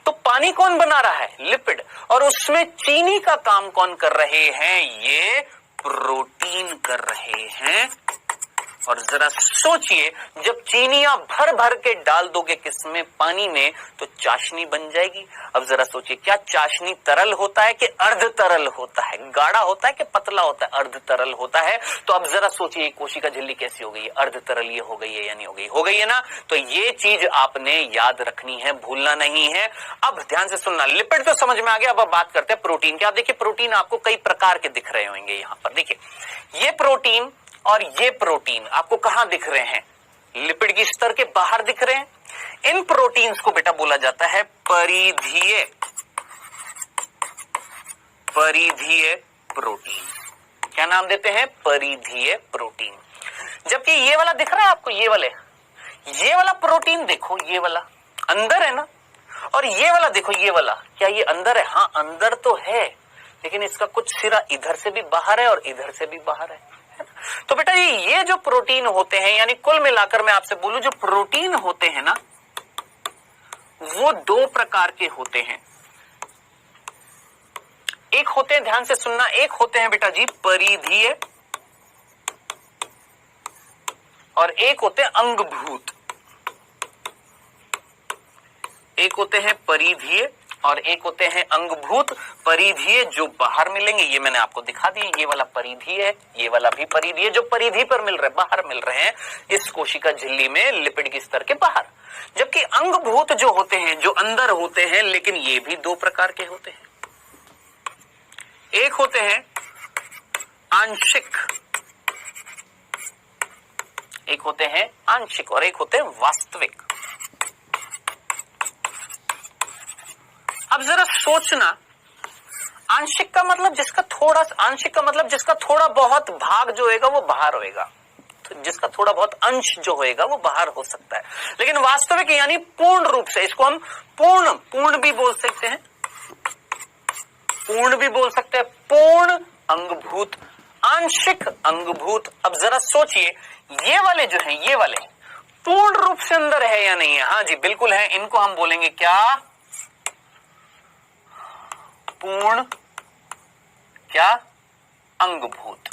तो पानी कौन बना रहा है? लिपिड। और उसमें चीनी का काम कौन कर रहे हैं? ये प्रोटीन कर रहे हैं। और जरा सोचिए, जब चीनियां भर भर के डाल दोगे किसमें? पानी में, तो चाशनी बन जाएगी। अब जरा सोचिए, क्या चाशनी तरल होता है कि अर्ध तरल होता है? गाढ़ा होता है कि पतला होता है? अर्ध तरल होता है। तो अब जरा सोचिए कोशिका झिल्ली कैसी हो गई है? अर्ध तरल ये हो गई है या नहीं हो गई? हो गई है ना। तो ये चीज आपने याद रखनी है, भूलना नहीं है। अब ध्यान से सुनना, लिपिड तो समझ में आ गया। अब बात करते हैं प्रोटीन की। आप देखिए प्रोटीन आपको कई प्रकार के दिख रहे होंगे। यहां पर देखिए ये प्रोटीन और ये प्रोटीन आपको कहां दिख रहे हैं? लिपिड की स्तर के बाहर दिख रहे हैं। इन प्रोटीन्स को बेटा बोला जाता है परिधीय प्रोटीन। क्या नाम देते हैं? परिधीय प्रोटीन। जबकि ये वाला दिख रहा है आपको, ये वाला प्रोटीन देखो, ये वाला अंदर है ना, और ये वाला देखो, ये वाला क्या ये अंदर है? हाँ अंदर तो है, लेकिन इसका कुछ सिरा इधर से भी बाहर है और इधर से भी बाहर है। तो बेटा ये जो प्रोटीन होते हैं, यानी कुल मिलाकर मैं आपसे बोलूं, जो प्रोटीन होते हैं ना वो दो प्रकार के होते हैं। एक होते हैं, ध्यान से सुनना, एक होते हैं बेटा जी परिधीय और एक होते हैं अंगभूत। एक होते हैं परिधीय और एक होते हैं अंगभूत। परिधीय जो बाहर मिलेंगे, ये मैंने आपको दिखा दिए, ये वाला परिधीय है, ये वाला भी परिधीय, जो परिधि पर मिल रहे हैं, बाहर मिल रहे हैं इस कोशिका झिल्ली में लिपिड के स्तर के बाहर। जबकि अंगभूत जो होते हैं, जो अंदर होते हैं, लेकिन ये भी दो प्रकार के होते हैं। एक होते हैं आंशिक, एक होते हैं आंशिक और एक होते हैं वास्तविक। अब जरा सोचना, आंशिक का मतलब जिसका थोड़ा, आंशिक का मतलब जिसका थोड़ा बहुत भाग जो होगा वो बाहर होएगा, तो जिसका थोड़ा बहुत अंश जो होएगा वो बाहर हो सकता है। लेकिन वास्तविक यानी पूर्ण रूप से, इसको हम पूर्ण भी बोल सकते हैं, पूर्ण भी बोल सकते हैं, पूर्ण अंगभूत, आंशिक अंगभूत। अब जरा सोचिए, ये वाले जो हैं, ये वाले पूर्ण रूप से अंदर है या नहीं है? हाँ जी बिल्कुल है। इनको हम बोलेंगे क्या? पूर्ण क्या? अंगभूत,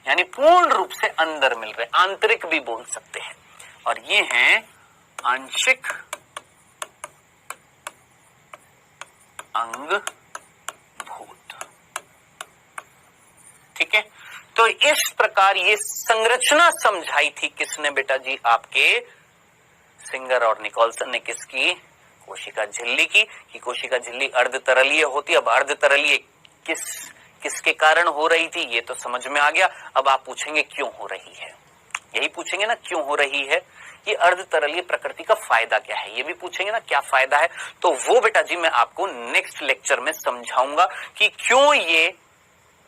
यानी पूर्ण रूप से अंदर मिल रहे, आंतरिक भी बोल सकते हैं। और ये हैं आंशिक अंगभूत। ठीक है, तो इस प्रकार ये संरचना समझाई थी किसने बेटा जी? आपके सिंगर और निकोलसन ने। किसकी? कोशिका झिल्ली की। कि कोशिका झिल्ली अर्धतरलीय होती है। अब अर्धतरलीय किसके कारण हो रही थी ये तो समझ में आ गया। अब आप पूछेंगे क्यों हो रही है? यही पूछेंगे ना, क्यों हो रही है? ये अर्धतरलीय प्रकृति का फायदा क्या है, ये भी पूछेंगे ना, क्या फायदा है? तो वो बेटा जी मैं आपको नेक्स्ट लेक्चर में समझाऊंगा कि क्यों ये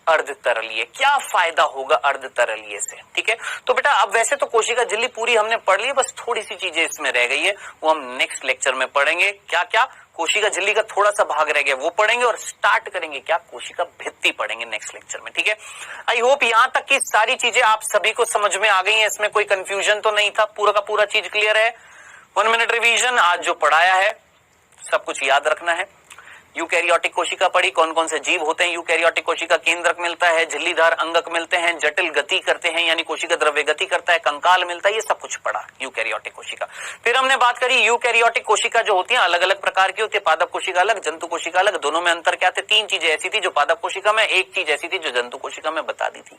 अर्ध तरलीय। क्या फायदा होगा अर्ध तरलीय से? ठीक है, तो बेटा अब वैसे तो कोशिका झिल्ली पूरी हमने पढ़ ली, बस थोड़ी सी चीजें इसमें रह गई है, वो हम नेक्स्ट लेक्चर में पढ़ेंगे। क्या क्या? कोशिका झिल्ली का थोड़ा सा भाग रह गया वो पढ़ेंगे, और स्टार्ट करेंगे क्या? कोशिका भित्ति पढ़ेंगे नेक्स्ट लेक्चर में। ठीक है, आई होप यहां तक की सारी चीजें आप सभी को समझ में आ गई हैं, इसमें कोई कंफ्यूजन तो नहीं था, पूरा का पूरा चीज क्लियर है। 1 मिनट रिवीजन, आज जो पढ़ाया है सब कुछ याद रखना है। यूकैरियोटिक कोशिका पढ़ी, कौन कौन से जीव होते हैं। यूकैरियोटिक कोशिका केंद्रक मिलता है, झिल्लीदार अंगक मिलते हैं, जटिल गति करते हैं यानी कोशिका द्रव्य गति करता है, कंकाल मिलता है, ये सब कुछ पढ़ा यूकैरियोटिक कोशिका। फिर हमने बात करी यूकैरियोटिक कोशिका जो होती है अलग अलग प्रकार की होती है, पादप कोशिका अलग, जंतु कोशिका अलग, दोनों में अंतर क्या थे? 3 चीजें ऐसी थी जो पादप कोशिका में, एक चीज ऐसी थी जो जंतु कोशिका में बता दी थी।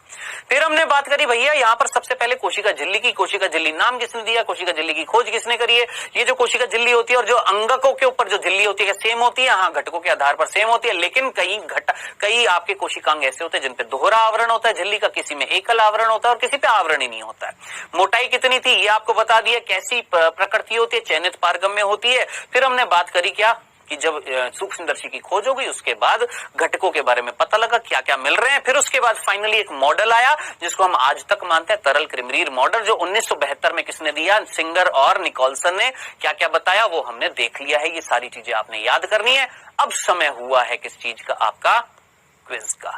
फिर हमने बात करी भैया यहाँ पर सबसे पहले कोशिका झिल्ली की। कोशिका झिल्ली नाम किसने दिया? कोशिका झिल्ली की खोज किसने करी है? ये जो कोशिका झिल्ली होती है और जो अंगकों के ऊपर जो झिल्ली होती है सेम होती है? हाँ, घटकों के आधार पर सेम होती है, लेकिन कई आपके कोशिकांग ऐसे होते हैं जिन पे दोहरा आवरण होता है झिल्ली का, किसी में एकल आवरण होता है और किसी पे आवरण ही नहीं होता है। मोटाई कितनी थी ये आपको बता दिया, कैसी प्रकृति होती है, चयनित पारगम्य होती है। फिर हमने बात करी क्या कि जब सूक्ष्मदर्शी की खोज हो गई उसके बाद घटकों के बारे में पता लगा क्या क्या मिल रहे हैं। फिर उसके बाद फाइनली एक मॉडल आया जिसको हम आज तक मानते हैं तरल क्रिमरीर मॉडल, जो 1972 में किसने दिया? सिंगर और निकोल्सन ने। क्या क्या बताया वो हमने देख लिया है, ये सारी चीजें आपने याद करनी है। अब समय हुआ है किस चीज का? आपका क्विज का।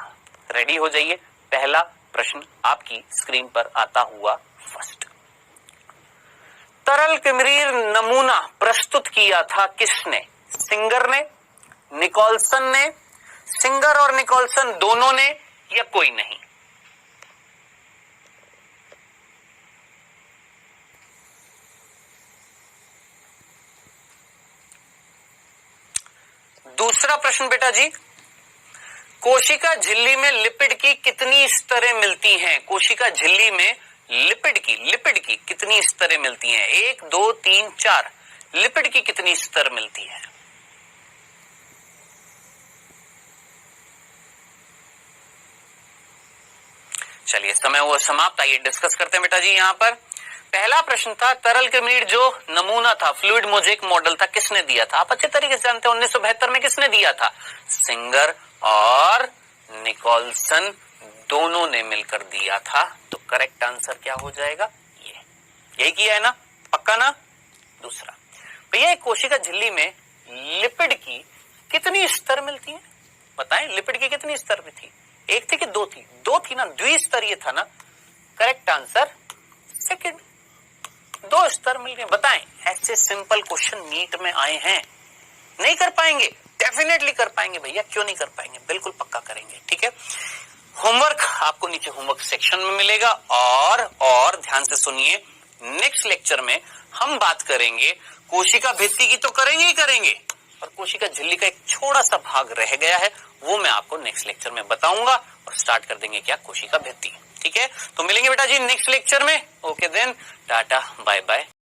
रेडी हो जाइए, पहला प्रश्न आपकी स्क्रीन पर आता हुआ फर्स्ट। तरल क्रिमरीर नमूना प्रस्तुत किया था किसने? सिंगर ने, निकोल्सन ने, सिंगर और निकोल्सन दोनों ने, या कोई नहीं? दूसरा प्रश्न बेटा जी, कोशिका झिल्ली में लिपिड की कितनी स्तरें मिलती हैं? कोशिका झिल्ली में लिपिड की कितनी स्तरें मिलती हैं? 1 2 3 4। लिपिड की कितनी स्तर मिलती है? चलिए समय हुआ समाप्त, आइए डिस्कस करते हैं बेटा जी। यहां पर पहला प्रश्न था तरल क्रिमरीर जो नमूना था, फ्लूइड मोजेक मॉडल था, किसने दिया था? आप अच्छे तरीके से जानते हैं 1972 में किसने दिया था? सिंगर और निकोल्सन दोनों ने मिलकर दिया था। तो करेक्ट आंसर क्या हो जाएगा? ये यही किया है ना, पक्का ना? दूसरा भैया कोशिका झिल्ली में लिपिड की कितनी स्तर मिलती है? बताएं, लिपिड की कितनी स्तर में थी? 1 थी कि 2 थी? 2 थी ना, द्विस्तरीय था ना। करेक्ट आंसर सेकंड, 2 स्तर मिल गए। बताएं, ऐसे सिंपल क्वेश्चन नीट में आए हैं, नहीं कर पाएंगे? डेफिनेटली कर पाएंगे भैया, क्यों नहीं कर पाएंगे? बिल्कुल पक्का करेंगे। ठीक है, होमवर्क आपको नीचे होमवर्क सेक्शन में मिलेगा। और ध्यान से सुनिए, नेक्स्ट लेक्चर में हम बात करेंगे कोशिका भित्ति की, तो करेंगे ही करेंगे, और कोशिका झिल्ली का एक छोटा सा भाग रह गया है, वो मैं आपको नेक्स्ट लेक्चर में बताऊंगा, और स्टार्ट कर देंगे क्या? कोशिका भित्ति। ठीक है, तो मिलेंगे बेटा जी नेक्स्ट लेक्चर में। Okay then, tata bye bye.